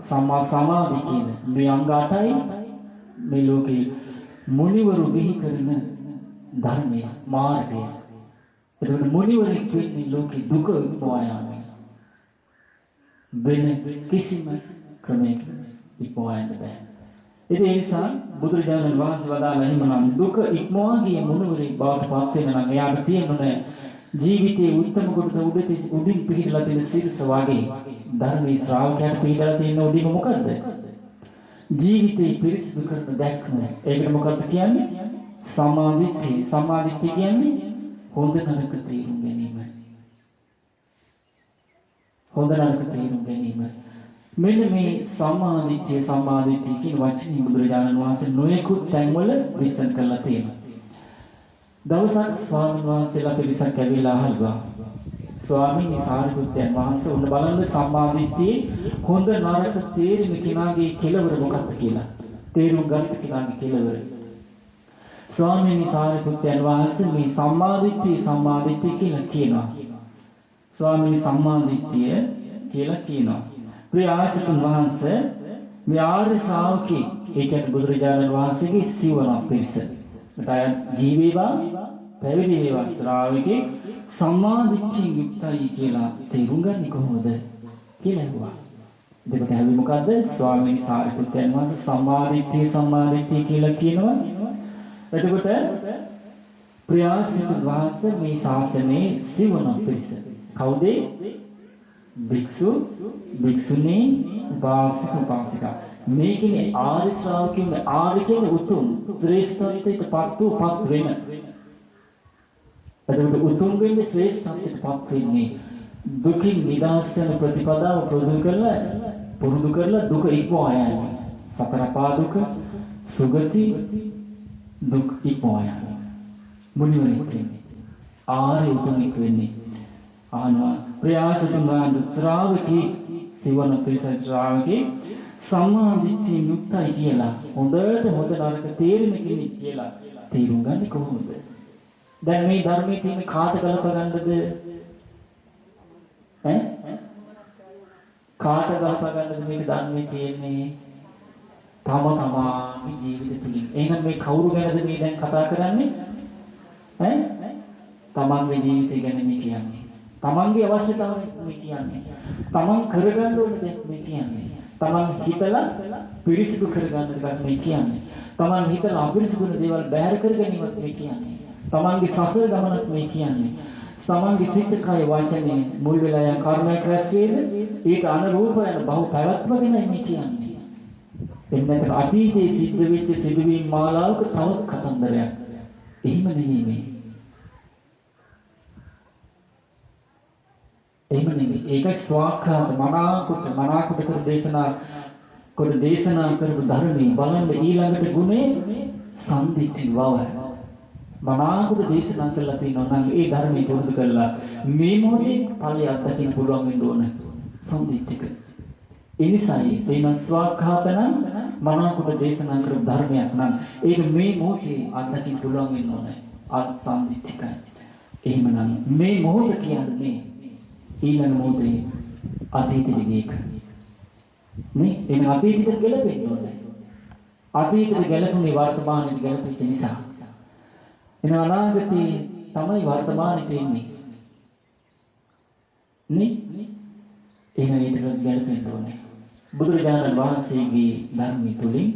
සම්මා සමාධි කියන මේ අංග 8යි මේ ලෝකේ මුනිවරු බිහි කරන ධර්මය මාර්ගය. එතකොට මුනිවරෙක් වෙන්නේ ලෝකේ දුක ඉක්මවා යාමයි. වෙන කිසිම ක්‍රමයකින් ඉක්මවා යන්න බෑ. ඒ නිසා බුදුරජාණන් වහන්සේ වදාළා එහෙමනම් දුක ඉක්මවා ගිය මුනිවරෙක් බවට පත් වෙන නම් එයාට තියෙන්නේ ජීවිතයේ උත්තම කොටස උදින් පිහිටලා තියෙන සිරස වගේ ධර්මයේ ශ්‍රාවකයන්ට පිහිටලා තියෙන උදින් මොකද්ද? ජීවිතේ පිරිසිදු කරන දැක්ම. ඒකට මොකක්ද කියන්නේ? සමාධිත්‍ය. සමාධිත්‍ය කියන්නේ හොඳ නරක තේරුම් ගැනීම. හොඳ නරක තේරුම් ගැනීම. මෙන්න මේ සමාධිත්‍ය කියන වචනේ බුදුරජාණන් වහන්සේ නොයෙකුත් තැන්වල විස්තර කරලා තියෙනවා. දවසක් ස්වාමීන් වහන්සේලා පිරිසක් ඇවිල්ලා අහනවා. ස්වාමීන් සාරිපුත්තයන් වහන්සේ උන්න බලන්න සම්මාදිට්ඨියේ හොඳ නරක තේරීම කෙනාගේ කෙලවර මොකක්ද කියලා. තේරුම් ගන්න කෙනාගේ කෙලවර. ස්වාමීන් සාරිපුත්තයන් වහන්සේ මේ සම්මාදිට්ඨිය කියලා කියනවා. ස්වාමීන් සම්මාදිට්ඨිය කියලා කියනවා. ප්‍රියාසිතුන් වහන්සේ මේ ආර්ය ශ්‍රාවකේ ඒ කියන්නේ බුදුරජාණන් වහන්සේගේ සිවණ පිරිස. ඒතය ජීවේවා පැවිදි වේවා ශ්‍රාවකේ සම්මාදිට්ඨිය යුක්තයි කියලා තේරුම් ගන්න කොහොමද කියලා ඇහුවා. එතකොට හැවි මොකද්ද? ස්වාමීන් සාරිපුත්තයන් වහන්සේ සම්මාදිට්ඨිය කියලා කියනවා. එතකොට ප්‍රියාසිතුන් වහන්සේ මේ ශාසනයේ සිවණ පිරිස. කවුද? භික්ෂු, භික්ෂුණී, උපාසක, උපාසිකා. මේ කියන්නේ ආර්ය ශ්‍රාවකයන්. ආර්ය කියන්නේ උතුම් ශ්‍රේෂ්ඨත්වයටපත් වෙන. එතකොට උතුම් වෙන්නේ ශ්‍රේෂ්ඨත්වයටපත් වෙන්නේ දුකින් නිදහස් වෙන ප්‍රතිපදාව පුරුදු කරලා දුක ඉක්මවා යෑම. සතර පා දුක, සුගති දුක් ඉක්මවා යෑම. මුනිවරෙක් වෙන්නේ ආර්ය උතුමෙක් වෙන්නේ. ආනවා ප්‍රයාසතුන් වහන්සේ ශ්‍රාවකී සිවණ පිරිස ශ්‍රාවකී සම්මාදිට්ඨිය යුක්තයි කියලා හොඳට හොඳ නරක තේරෙන කෙනෙක් කියලා තේරුම් ගන්නේ කොහොමද? දැන් මේ ධර්මයේ තියෙන කාට ගලප ගන්නද? කාට ගලප ගන්නද මේක ධර්මයේ තියෙන්නේ? තමාගේ ජීවිත තුලින්. එහෙනම් මේ කවුරු ගැනද මේ දැන් කතා කරන්නේ? තමන්ගේ ජීවිතය ගැන මේ කියන්නේ. තමන්ගේ අවශ්‍යතාවය මේ කියන්නේ. තමන් කරගන්න ඕන දේ මේ කියන්නේ. තමන් හිතලා පිරිසිදු කරගන්න එකක් මේ කියන්නේ. තමන් හිතලා අපිරිසිදු දේවල් බැහැර කර ගැනීමත් මේ කියන්නේ. තමන්ගේ සසර ගමනත් මේ කියන්නේ. තමන්ගේ සිත කය වචනේ මුල් වෙලා යන කර්මයක් රැස් වේද? ඒක අනුරූප යන බහු පැවැත්ම ගැන මේ කියන්නේ. එන්නතර අතීතයේ සිද්ධ වෙච්ච සිදුවීම් මාලාවක තවත් කතන්දරයක්. එහෙම නෙමෙයි මේ. එහෙම නෙමෙයි. ඒක ස්වාක්ඛාත මනාකොට කර දේශනා කරපු ධර්මයේ බලන්න ඊළඟට ගුණේ සම්දිත්ති බව. මනාකොට දේශනා කරලා තියෙනවා නම් ඒ ධර්මයේ පුරුදු කරලා මේ මොහොතේ ඵලය අත්දකින්න පුළුවන් වෙන්න ඕන සම්දිත්තික. ඒ නිසායි වෙන ස්වාක්ඛාතන මනාකොට දේශනා කරපු ධර්මයක් නම් ඒක මේ මොහොතේ අත්දකින්න පුළුවන් වෙන්න ඕන සම්දිත්තිකයි. එහෙමනම් මේ මොහොත කියන්නේ ඊළඟ මොහොතේ අතීතෙට ගියක නේ එන අතීතෙට ගැලපෙන්න ඕනේ. අතීතෙට ගැලපුණේ වර්තමානයේ ගැලපෙච්ච නිසා. එන අනාගතේ තමයි වර්තමානයේ ඉන්නේ. නේ එහෙනම් ඒකට ගැලපෙන්න ඕනේ. බුදුරජාණන් වහන්සේගේ ධර්මයේ තුලින්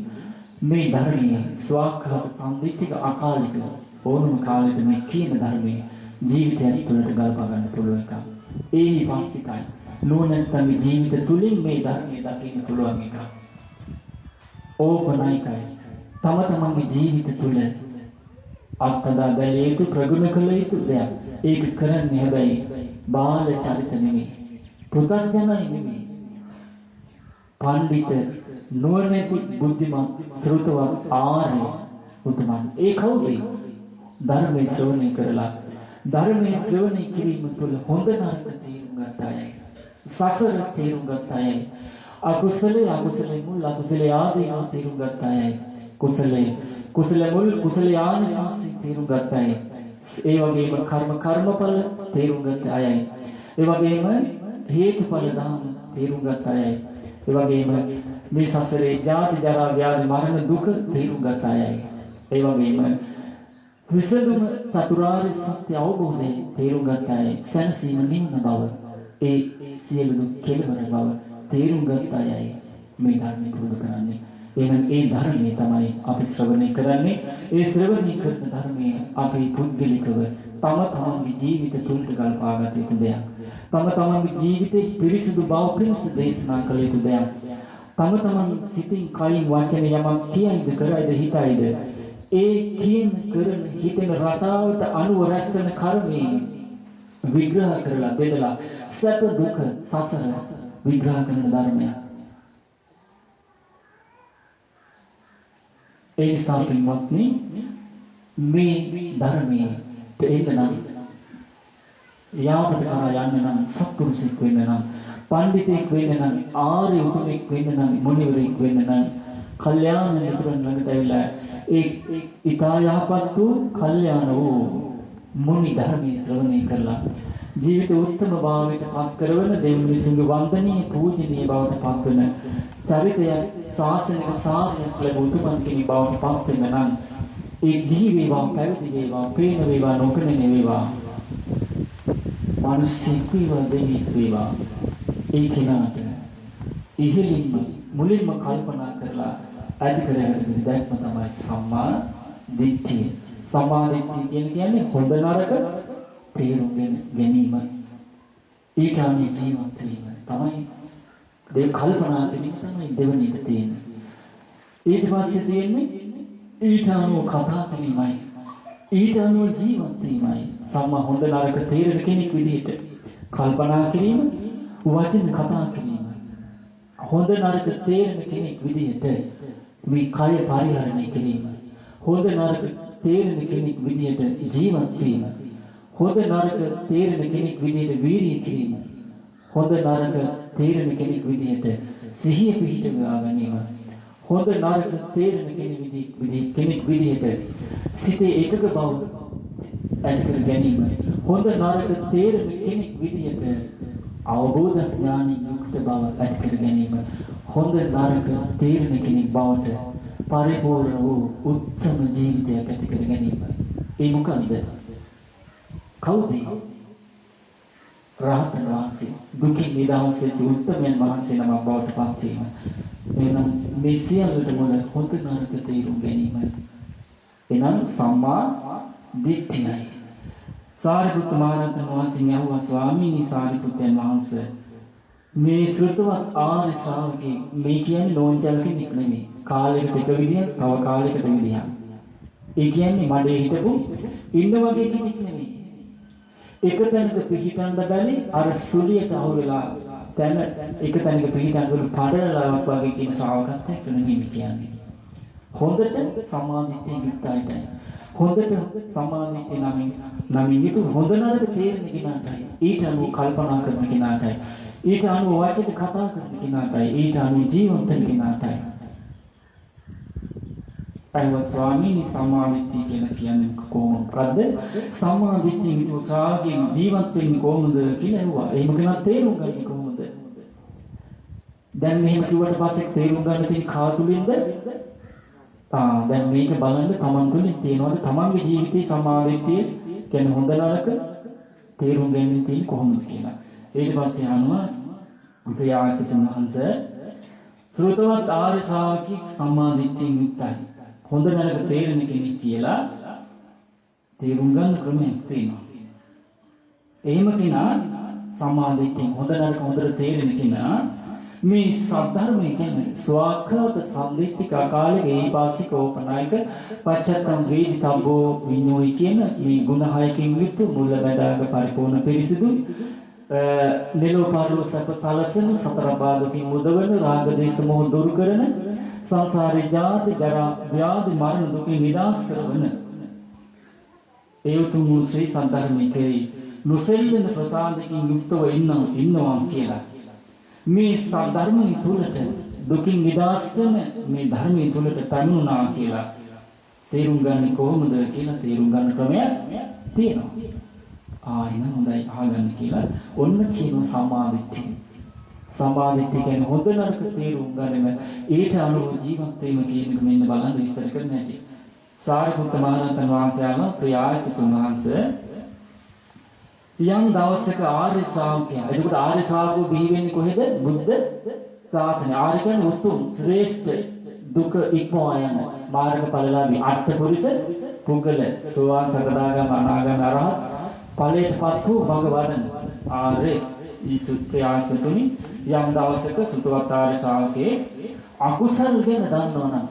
මේ ධර්මයේ ස්වාක්ඛාත සම්දිත්තික අකාලික ඕනම කාලෙක මේ කියන ධර්මයේ ජීවිතයත් තුළට ගලපා ගන්න පුළුවන් එකක්. ඒ වාසිකයි නුවණැත්තන්ගේ ජීවිත තුලින් මේ ධර්මය දකින්න පුළුවන් එක. ඕපනයිකයි තම තමන්ගේ ජීවිත තුල අත්දැක බැලිය යුතු ප්‍රගුණ කළ යුතු දෙයක්. ඒක කරන්නේ හැබැයි බාල චරිත නෙමෙයි. පුතග්ජනයි නෙමෙයි. පඬිත නුවණැති බුද්ධිමත් ශ්‍රොතවත් ආර්ය උතුමන්. ඒ කවුද? ධර්මයේ ශ්‍රවණය කරලා ධර්මයේ ශ්‍රවණය කිරීම තුළ හොඳ නරක තේරුම් ගත අයයි. සසර තේරුම් ගත අයයි. අකුසලයේ මුල් අකුසලයේ ආදීනව තේරුම් ගත අයයි. කුසලයේ මුල් කුසලයේ ආනිසංස තේරුම් ගත අයයි. ඒ වගේම කර්මඵල තේරුම් ගත අයයි. ඒ වගේම හේතුඵල ධර්ම තේරුම් ගත අයයි. ඒ වගේම මේ සසරේ ජාති ජරා ව්‍යාධි මරණ දුක තේරුම් ගත අයයි. ඒ වගේම විසඳුම චතුරාර්ය සත්‍ය අවබෝධයේ තේරුම් ගත අයයි. සැනසීම නිවන බව ඒ සියලු දුක් කෙලවර බව තේරුම් ගත අයයි මේ ධර්මය පුරුදු කරන්නේ. එහෙනම් ඒ ධර්මයේ තමයි අපි ශ්‍රවණය කරන්නේ. ඒ ශ්‍රවණය කරන ධර්මයේ අපේ පුද්ගලිකව තම තමන්ගේ ජීවිත තුළට ගල්පාගත යුතු දෙයක්. තම තමන්ගේ ජීවිතේ පිරිසිදු බව පිණිස දේශනා කළ යුතු දෙයක්. තම තමන් සිතින් කයින් වචන යමක් කියයිද කරයිද හිතයිද ඒ කියන කරන හිතෙන රටාවට අනුව රැස්වෙන කර්මයේ විග්‍රහ කරලා බෙදලා සැප දුක සසර විග්‍රහ කරන ධර්මයක්. ඒ නිසා පින්වත්නි මේ ධර්මයේ තේන්න නම් යාපත කරා යන්න නම් සත්පුරුෂෙක් වෙන්න නම් පඬිතෙක් වෙන්න නම් ආර්ය උතුමෙක් වෙන්න නම් මුනිවරයෙක් වෙන්න නම් කල්යාණ මිතුරන් ළඟට ඇවිල්ලා ඒ ඊතා යහපත් වූ කල්යාණ වූ මුනි ධර්මයේ ශ්‍රවණය කරලා ජීවිත උත්තම භාවයට පත් කරවන දෙවි විසුගේ වන්දනීය පූජනීය බවට පත් වෙන චරිතය ශාසනික සාරයක් ලැබූ උතුමන් කෙනෙක් බවට පත් වෙන නම් ඒ ගිහි වේවා පැවිදි වේවා ප්‍රේම වේවා නොකරන වේවා මිනිස්සෙක් වේවා දෙවියෙක් වේවා ඒ කෙනාට ඉහළින්ම මුලින්ම කල්පනා කරලා ඇති කරගන්න දැක්ම තමයි සම්මා දිට්ඨිය. සම්මා දිට්ඨිය කියන්නේ හොඳ නරක තේරුම් ගැනීම. ඊට අනුව ජීවත් වීම තමයි දෙව කල්පනා කිරීම තමයි දෙවෙනි එක තියෙන්නේ. ඊට පස්සේ තියෙන්නේ ඊට අනුව කතා කිරීමයි. ඊට අනුව ජීවත් වීමයි. සම්මා හොඳ නරක තේරෙන කෙනෙක් විදිහට කල්පනා කිරීම, වචන කතා කිරීම. හොඳ නරක තේරෙන කෙනෙක් විදිහට මේ කය පරිහරණය කිරීම. හොඳ නරක තේරෙන කෙනෙක් විදිහට ජීවත් වීම. හොඳ නරක තේරෙන කෙනෙක් විදිහට වීර්යය කිරීම. හොඳ නරක තේරෙන කෙනෙක් විදිහට සිහිය පිහිටවා ගැනීම. හොඳ නරක තේරෙන කෙනෙක් විදිහට සිතේ එකක බව ඇති කර ගැනීම. හොඳ නරක තේරෙන කෙනෙක් විදිහට අවබෝධ ඥානින් යුක්ත බව ඇති කර ගැනීම. හොඳ නරක තේරෙන කෙනෙක් බවට පරිපූර්ණ වූ උත්තම ජීවිතයක් ඇති කර ගැනීම. ඒ මොකන්ද? කවුද? රහතන් වහන්සේ. දුකින් නිදහස් වෙච්ච උත්තමයන් වහන්සේ නමක් බවට පත් වීම. එහෙනම් මේ සියල්ලටම හොඳ නරක තේරුම් ගැනීම. එනම් සම්මා දිට්ඨියයි. සාරිපුත්ත මහ රහතන් වහන්සේ යහුවා ස්වාමීනි සාරිපුත්තයන් වහන්සේ මේ ශ්‍රතවත් ආර්ය ශ්‍රාවකෙක් මේ කියන්නේ නෝන්ජල් කෙනෙක් නෙමෙයි. කාලයකට එක විදියක්, තව කාලයකට විදියක්. ඒ කියන්නේ මඩේ හිටපු ඉන්න වගේ කෙනෙක් නෙමෙයි. එක තැනක පිහිටන්න බැරි අර සුලියට අහු වෙලා තැන එක තැනක පිහිටන්න බැරි පඩලලාවක් වගේ කියන ශ්‍රාවකත්වයක් නෙමෙයි කියන්නේ. හොඳට සමාධියෙන් යුක්තයි. හොඳට සමාධිය නමින් යුතු හොඳ නරක තේරෙන කෙනාටයි. ඊට අනුව කල්පනා කරන කෙනාටයි. ඊට අනුව වචන කතා කරන කෙනාටයි. ඊට අනුව ජීවත් වෙන කෙනාටයි. අයව ස්වාමීනි සමාධිය කියලා කියන්නේ කොහොමද? සමාධියෙන් උසාවියෙන් ජීවත් වෙන්නේ කොහොමද කියලා ඇහුවා. එහෙම කෙනා තේරුම් ගන්නේ කොහොමද? දැන් මෙහෙම කිව්වට පස්සේ තේරුම් ගන්න තියෙන කාතුලින්ද? දැන් මේක බලන්න තමන් තුළින් තියෙනවද තමන්ගේ ජීවිතේ සමාධිය කියන්නේ හොඳ නරක තේරුම් ගන්න තියෙන්නේ කොහොමද කියලා. ඊට පස්සේ අහනවා බුදුයාසිතුන් වහන්සේ ශ්‍රෝතවත් ආර්ය ශ්‍රාවකෙක් සම්මාදිට්ඨියෙන් යුක්තයි. හොඳ නරක තේරෙන කෙනෙක් කියලා තේරුම් ගන්න ක්‍රමයක් තියෙනවා. එහෙම කෙනා සම්මාදිට්ඨියෙන් හොඳ නරක හොඳට තේරෙන කෙනා මේ සද්ධර්මය කියන්නේ ස්වාක්ඛාත සම්දිත්තික අකාලික ඒපාසික ඕපනායක පච්චත්තම් වේදිතබ්බෝ විඤ්ඤෝයි කියන මේ ගුණ හයකින් යුක්ත මුල බඳාග පරිපූර්ණ පිරිසිදු නිලෝ පාරලෝ සප සලසන සතර බාධකින් මුදවන රාග දේශ මොහ දුරු කරන සංසාරේ ජාති ජරා ව්‍යාධි මරණ දුකින් නිදහස් කරවන ඒ උතුම් ශ්‍රී සද්ධර්මයේ කෙරෙහි නොසෙල්වෙන ප්‍රසාදකින් යුක්තව ඉන්නවා කියලා. මේ සද්ධර්මයේ තුලට දුකින් නිදහස් වෙන මේ ධර්මයේ තුලට පැමිණුණා කියලා තේරුම් ගන්න කොහොමද කියලා තේරුම් ගන්න ක්‍රමයක් තියෙනවා. එහෙනම් හොඳයි අහගන්න කියලා ඔන්න කියන සම්මාදිට්ඨිය. සම්මාදිට්ඨිය කියන්නේ හොඳ නරක තේරුම් ගන්න ඒට අනුව ජීවත් වීම කියන එක මෙන්න බලන්න විස්තර කරන්න හැටි. සාරිපුත්ත මහ රහතන් වහන්සේම ප්‍රයාසිතුන් වහන්සේ යම් දවසක ආර්ය ශ්‍රාවකයා. එතකොට ආර්ය ශ්‍රාවකෝ බිහි වෙන්නේ කොහෙද? බුද්ධ ශාසනය. ආර්ය කියන්නේ උතුම් ශ්‍රේෂ්ඨ දුක ඉක්මවා යන මාර්ගඵලලාභී අට්ඨපුරිස පුද්ගල සෝවාන් සකදාගාම අනාගාම අරහත් ඵලයටපත් වූ භගවදන ආර්ය ඊසුත්‍යාසතුනි යම් දවසක සුතවත් ආර්ය ශ්‍රාවකේ අකුසල් ගැන දන්නවනම්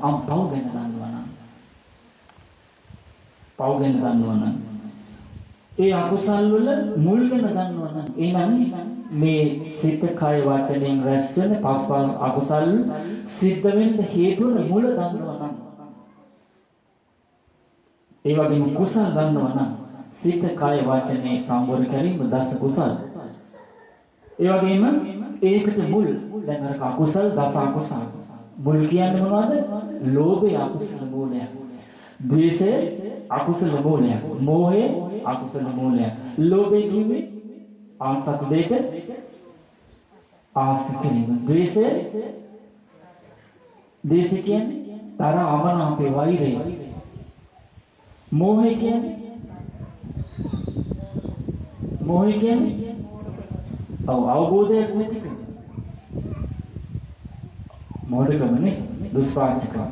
පව් ගැන දන්නවනම් ඒ අකුසල් වල මුල් ගැන දන්නවනම් එහෙනම් මේ සිත කය වචනයෙන් රැස් වෙන පස්පස් අකුසල් සිද්ධ වෙන්න හේතු වෙන මුල දන්නවනම් ඒ වගේම කුසල් දන්නවනම් සිත කය වචනේ සම්වර කිරීම දස කුසල් ඒ වගේම ඒකට මුල් දැන් අර අකුසල් දස අකුසල් මුල් කියන්නේ මොනවද? ලෝභය අකුසල මූලයක්, ද්වේෂය අකුසල මූලයක්, මෝහය අකුසල මූලයක්. ලෝභය කියන්නේ ආසත් දෙයට ආස කිරීම. ද්වේෂය කියන්නේ තරහ අමනාපේ වෛරය. මෝහය කියන්නේ අවබෝධයක් නැතිකම. මොඩකමනේ දුස්පාචකම.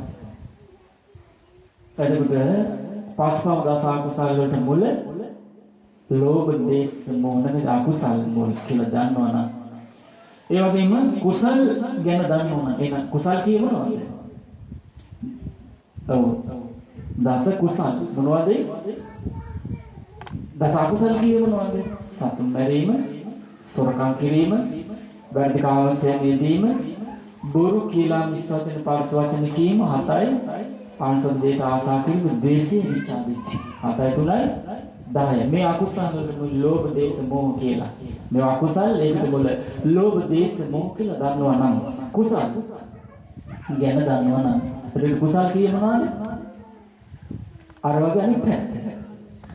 එතකොට පස්පව දස අකුසල වලට මුල ලෝභ දේශ මොහ නැති අකුසල් මුල් කියලා දන්නවනම් ඒ වගේම කුසල් ගැන දන්නවනම් එහෙනම් කුසල් කියනවද? ඔව් දස කුසල් මොනවද? දස අකුසල් කියනවද? සතුන් මැරීම, සොරකම් කිරීම, වැරදි කාමයෙන් යෙදීම, බොරු කියලා මිස්වචන පරස වචන කීම 7යි, පාංශව දෙයට ආසා කිරීම, ද්වේෂය, විචාදිච්ච 7යි 3යි 10. මේ අකුසල් වලට ලෝභ දේශ මොහ කියලා. මේ අකුසල් ඒකට මොළ ලෝභ දේශ මොහ කියලා දන්නවා නම් කුසල් ගැන දන්නවා නම් ඒක කුසල් කියනවාද? අර වගේ අනිත් පැත්ත.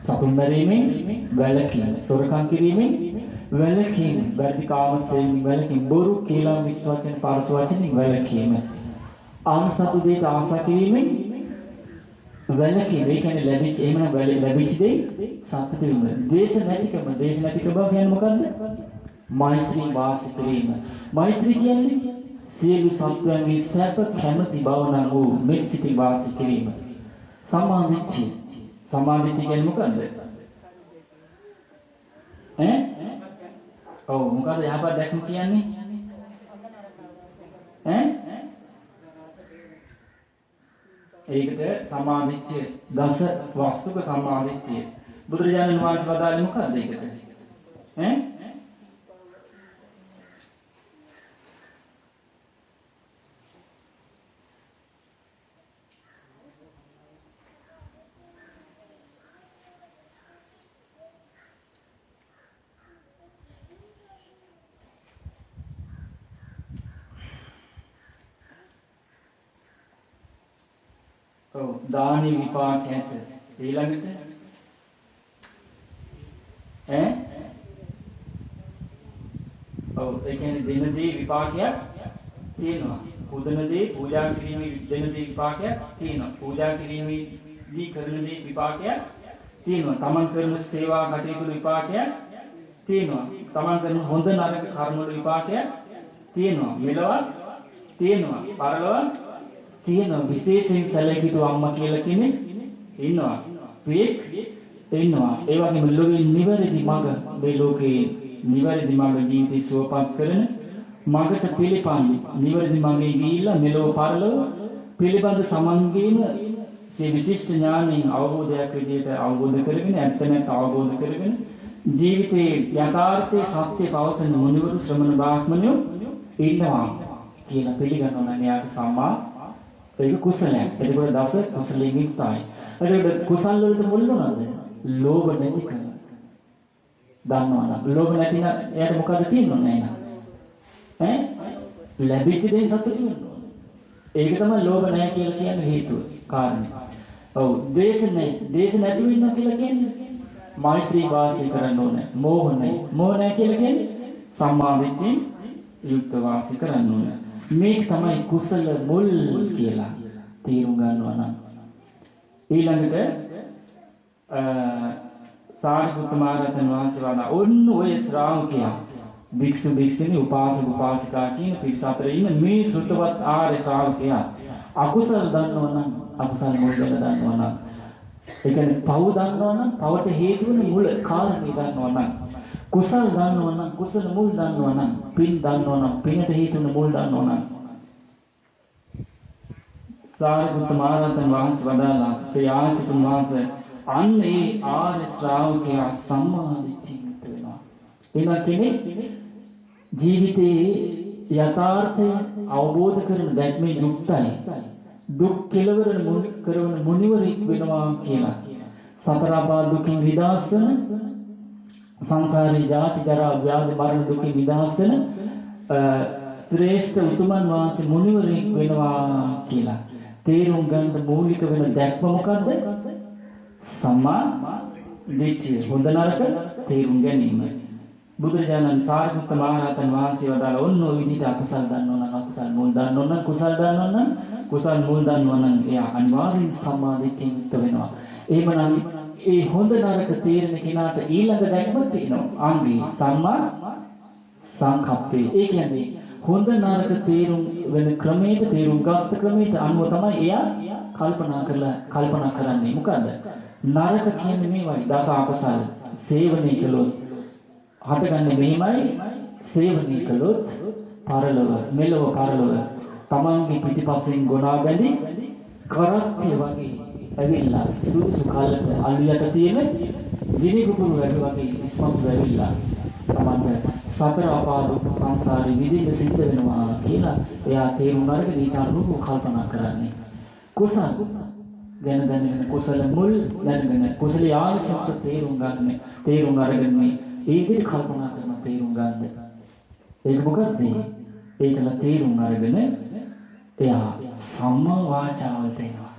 සතුන් මැරීමෙන් වැළකීම, සොරකම් කිරීමෙන් වැළකීම, වැරදි කාමයෙන් වැළකීම, බොරු කියලා විශ්වචන පරස වචනින් වැළකීම, ආන්සතු දෙයට ආසා කිරීමෙන් වැළකීම. ඒ කියන්නේ ලැබිච්ච එහෙම ලැබිච්ච දේ සත්‍ය වීම. ද්වේෂ නැතිකම කියන්නේ මොකද්ද? මෛත්‍රී වාසය කිරීම. මෛත්‍රී කියන්නේ සියලු සත්වයන්ගේ සැප කැමැති බව නම් වූ මෙත් සිතින් වාසය කිරීම. සමාධිච්චය. සමාධිච්චය කියන්නේ මොකද්ද? ඔව් මොකද්ද යහපත් දැක්ම කියන්නේ? ඒකට සමාධිච්චය දස වස්තුක සමාධිච්චය. බුදුරජාණන් වහන්සේ වදාළේ මොකද්ද ඒකට? දානි විපාක ඇත. ඊළඟට ඒ කියන්නේ දෙන දේ විපාකයක් තියෙනවා. පුදන දේ පූජා කිරීමේ දෙන දේ විපාකයක් තියෙනවා. පූජා කිරීමේදී කරන දේ විපාකයක් තියෙනවා. තමන් කරන සේවා කටයුතු විපාකයක් තියෙනවා. තමන් කරන හොඳ නරක කර්ම වල විපාකයක් තියෙනවා. මෙලොවක් තියෙනවා. පරලොවක් තියෙනවා. විශේෂයෙන් සැලකිතු අම්මා කියලා කෙනෙක් ඉන්නවා. පියෙක් ඉන්නවා. ඒ වගේම ලෝකේ නිවැරදි මඟ මේ ලෝකේ නිවැරදි මඟ ජීවිතය සුවපත් කරන මඟට පිළිපන් නිවැරදි මඟේ ගිහිල්ලා මෙලොව පරලොව පිළිබඳ තමන්ගේම සේ විශිෂ්ට ඥානයෙන් අවබෝධයක් විදිහට අවබෝධ කරගෙන ඇත්ත නැත්ත අවබෝධ කරගෙන ජීවිතයේ යථාර්ථයේ සත්‍ය පවසන මුනිවරු ශ්‍රමණ බ්‍රාහ්මණයෝ ඉන්නවා කියලා පිළිගන්නවා නම් එයාට සම්මා ඒක කුසලයක්. ඒකවල දස කුසලයෙන් යුක්තයි. ඒකට කුසල් වලට මුල් මොනවාද? ලෝභ නැතිකම. දන්නවනම් ලෝභ නැතිනම් එයාට මොකද තියෙන්නේ නැහැ. ලැබිච්ච දේ සතුටු වෙන්න ඕනේ. ඒක තමයි ලෝභ නැහැ කියලා කියන්නේ හේතුව කාරණේ. ඔව් ද්වේෂ නැති වෙන්න කියලා කියන්නේ මෛත්‍රී වාසය කරන්න ඕනේ. මෝහ නැහැ කියලා කියන්නේ සම්මා දිට්ඨියෙන් යුක්ත වාසය කරන්න ඕනේ. මේක තමයි කුසල මුල් කියලා තේරුම් ගන්නවා නම් ඊළඟට සාරිපුත්ත මහ රහතන් වහන්සේ වදාළා ඔන්න ඔය ශ්‍රාවකයා භික්ෂු භික්ෂුණී උපාසක උපාසිකා කියන පිරිස අතර ඉන්න මේ සෘතවත් ආර්ය ශ්‍රාවකයා අකුසල දන්නවා නම් අකුසල මුල් ගැන දන්නවා නම් ඒ කියන්නේ පව් දන්නවා නම් පවට හේතු වෙන මුල කාරණේ දන්නවා නම් කුසල දන්නවා නම් කුසල මුල් දන්නවා නම් පින් දන්නවා නම් පිනට හේතු වෙන මුල් දන්නවා නම් සාරිපුත්ත මහ රහතන් වහන්සේ වදාළා ප්‍රයාසිතුන් වහන්සේ අන්න ඒ ආර්ය ශ්‍රාවකයා සම්මා දිට්ඨියට වෙනවා. එනවා කියන්නේ ජීවිතයේ යථාර්ථය අවබෝධ කරන දැක්මේ යුක්තයි. දුක් කෙලවර කරන මුනිවරෙක් වෙනවා කියලා. සතර ආපාද දුකින් නිදහස් වෙන සංසාරේ ජාති ජරා ව්‍යාධි මරණ දුකින් නිදහස් වෙන ශ්‍රේෂ්ඨ උතුමන් වහන්සේ මුනිවරෙක් වෙනවා කියලා. තේරුම් ගන්න මූලික වෙන දැක්ම මොකද්ද? සම්මා දිට්ඨිය. හොඳ නරක තේරුම් ගැනීම. බුදුරජාණන් සාරිපුත්ත මහ රහතන් වහන්සේ වදාළ ඔන්න ඔය විදිහට අකුසල් දන්නවනම් අකුසල් මුල් දන්නවනම් කුසල් දන්නවනම් කුසල් මුල් දන්නවනම් එයා අනිවාර්යෙන් සම්මා දිට්ඨියෙන් යුක්ත වෙනවා. එහෙමනම් ඒ හොඳ නරක තේරෙන කෙනාට ඊළඟ දැක්මක් තියෙනවා. ආන්ගේ සම්මා සංකප්පේ. ඒ කියන්නේ හොඳ නරක තේරුම් වෙන ක්‍රමයට තේරුම් ගන්න ක්‍රමයට අනුව තමයි එයා කල්පනා කරන්නේ. මොකද නරක කියන්නේ මේවයි දස අකුසල් සේවනය කළොත් හටගන්නේ මෙහිමයි. සේවනය කළොත් පරලොව මෙලොව පරලොව තමන්ගේ පිටිපස්සෙන් ගොනා බැඳි කරත්තය වගේ ඇවිල්ලා සුදුසු කාලෙට අල්ලියට තියෙන ගිනි කුකුළු වගේ ඉස්මතු වෙවිලා තමන්ට සතර අපාද සංසාරේ විඳින්න සිද්ධ වෙනවා කියලා එයා තේරුම් අරගෙන ඊට අනුව කල්පනා කරන්නේ. කුසල ගැන දැනගෙන කුසල මුල් දැනගෙන කුසල ආනිසංස තේරුම් අරගෙන මේ විදිහට කල්පනා කරන තේරුම් ගන්න. ඒක මොකද්ද? ඒකල තේරුම් අරගෙන එයා සම්මා වාචාවලට එනවා.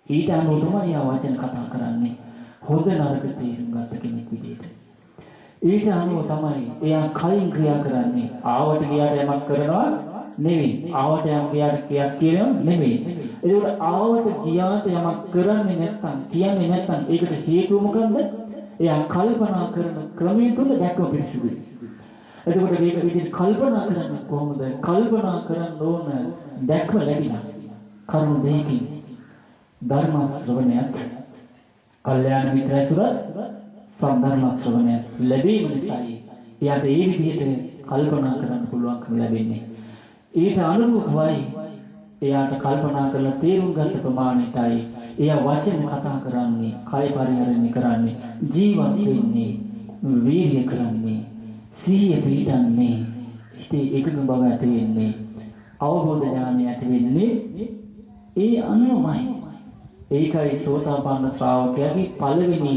ඊට අනුව තමයි එයා වචන කතා කරන්නේ. හොඳ නරක තේරුම් ගත්ත කෙනෙක් විදිහට. ඊට අනුව තමයි එයා කයින් ක්‍රියා කරන්නේ. ආවට ගියාට යමක් කරනවා නෙවෙයි. ආවට යම් ගියාට කියනවා නෙවෙයි. ඒකට ආවට ගියාට යමක් කරන්නේ නැත්නම් කියන්නේ නැත්නම් ඒකට හේතුව මොකන්ද? එයා කල්පනා කරන ක්‍රමය තුළ දැක්ව පිරිසිදුයි. එතකොට මේක විදිහට කල්පනා කරන්නේ කොහොමද? කල්පනා කරන්න ඕන දැක්ම ලැබිලා. කරුණ දෙකකින් ධර්ම ශ්‍රවණයත් කල්යාණ මිත්‍ර ඇසුරත් සම්ධර්ම ශ්‍රවණයත් ලැබීම නිසායි එයාට ඒ විදිහට කල්පනා කරන්න පුළුවන්කම ලැබෙන්නේ. ඊට අනුරූපවයි එයාට කල්පනා කරලා තේරුම් ගන්න ප්‍රමාණයටයි එයා වචන කතා කරන්නේ, කය පරිහරණය කරන්නේ, ජීවත් වෙන්නේ, වීර්ය කරන්නේ, සිහිය පිහිටන්නේ, හිතේ එකඟ බව ඇති වෙන්නේ, අවබෝධ ඥානය ඇති වෙන්නේ ඒ අනුමයි. ඒකයි සෝතාපන්න ශ්‍රාවකයාගේ පළවෙනි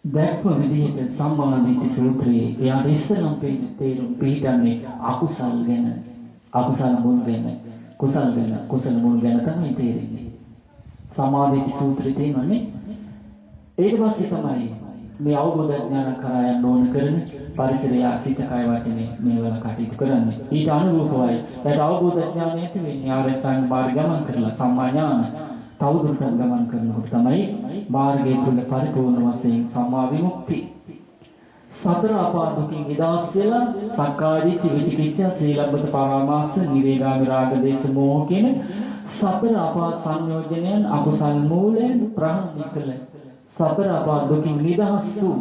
දැක්ම විදිහට සම්මා දිට්ඨි සූත්‍රයේ එයාට ඉස්සෙල්ලාම තේරුම් පිහිටන්නේ අකුසල් ගැන, අකුසල මුල් ගැන, කුසල මුල් ගැන තමයි තේරෙන්නේ. සමාධි සූත්‍රයේ තියෙනනේ. ඊට පස්සේ තමයි මේ අවබෝධ ඥාන කරා යන්න ඕන කරන පරිසරය සිත කය වචනේ මේවල කටයුතු කරන්නේ. ඊට අනුරූපවයි ඒට අවබෝධ ඥානය ඇති වෙන්නේ ආරෂ්ඨාංග මාර්ග ගමන් කරලා සම්මා ඥාන තවදුරටත් ගමන් කරනකොට තමයි මාර්ගයේ තුල පරිපූර්ණ වශයෙන් සම්මා විමුක්ති. සතර ආපාදුකින් නිදහස් වෙලා සක්කාය දිට්ඨි විචිකිච්ඡා සීලබ්බත පරාමාස නිවේගාමි රාග දේශ මොහ කියන සතර ආපාද සංයෝජනයන් අකුසල් මූලයෙන් ප්‍රහාණය කළ සතර ආපාදුකින් නිදහස් වූ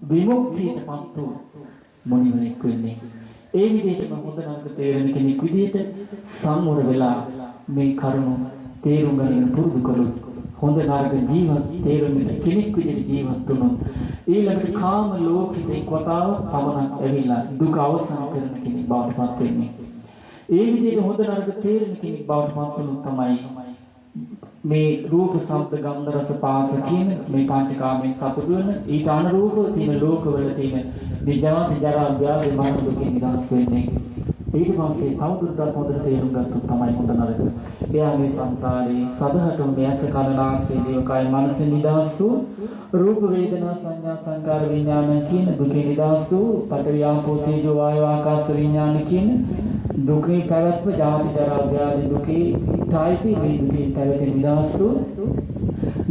විමුක්තියටපත් වූ මොණිවරෙක් වෙන්නේ. ඒ විදිහටම හොඳ නරක තේරෙන කෙනෙක් විදිහට සම්මුර වෙලා මේ කරුණ තේරුම් ගන්න පුරුදු කළොත් හොඳ නරක ජීවත් තේරුම් කෙනෙක් විදිහට ජීවත් වුණොත් ඊළඟට කාම ලෝකෙට එක්වතාව පමණක් ඇවිල්ලා දුක අවසන් කරන කෙනෙක් බවට පත් වෙන්නේ. ඒ විදිහට හොඳ නරක තේරෙන කෙනෙක් බවට පත් වුණොත් තමයි මේ රූප ශබ්ද ගන්ධ රස පාස කියන මේ පංචකාමයෙන් සතුටු වෙන ඊට අනුරූපව තියෙන ලෝකවල තියෙන විජාති ජරා ව්‍යාධි මරණ දුකින් නිදහස් වෙන්නේ. ඊට පස්සේ තවදුරටත් හොඳට තේරුම් ගත්තොත් තමයි හොඳ නරක. එයා මේ සංසාරේ සදහටම මෙයස කලනාසේ දේවකය මනස නිදහස් වූ රූප වේදනා සංඥා සංකාර විඥාන කියන දුකේ නිදහස් වූ පඨවි ආපෝ තේජෝ වායෝ ආකාශ විඥාන කියන දුකේ පැවැත්ම ජාති ජරා ව්‍යාධි දුකේ ටයිපි මේ දුකේ පැවැත්ම නිදහස් වූ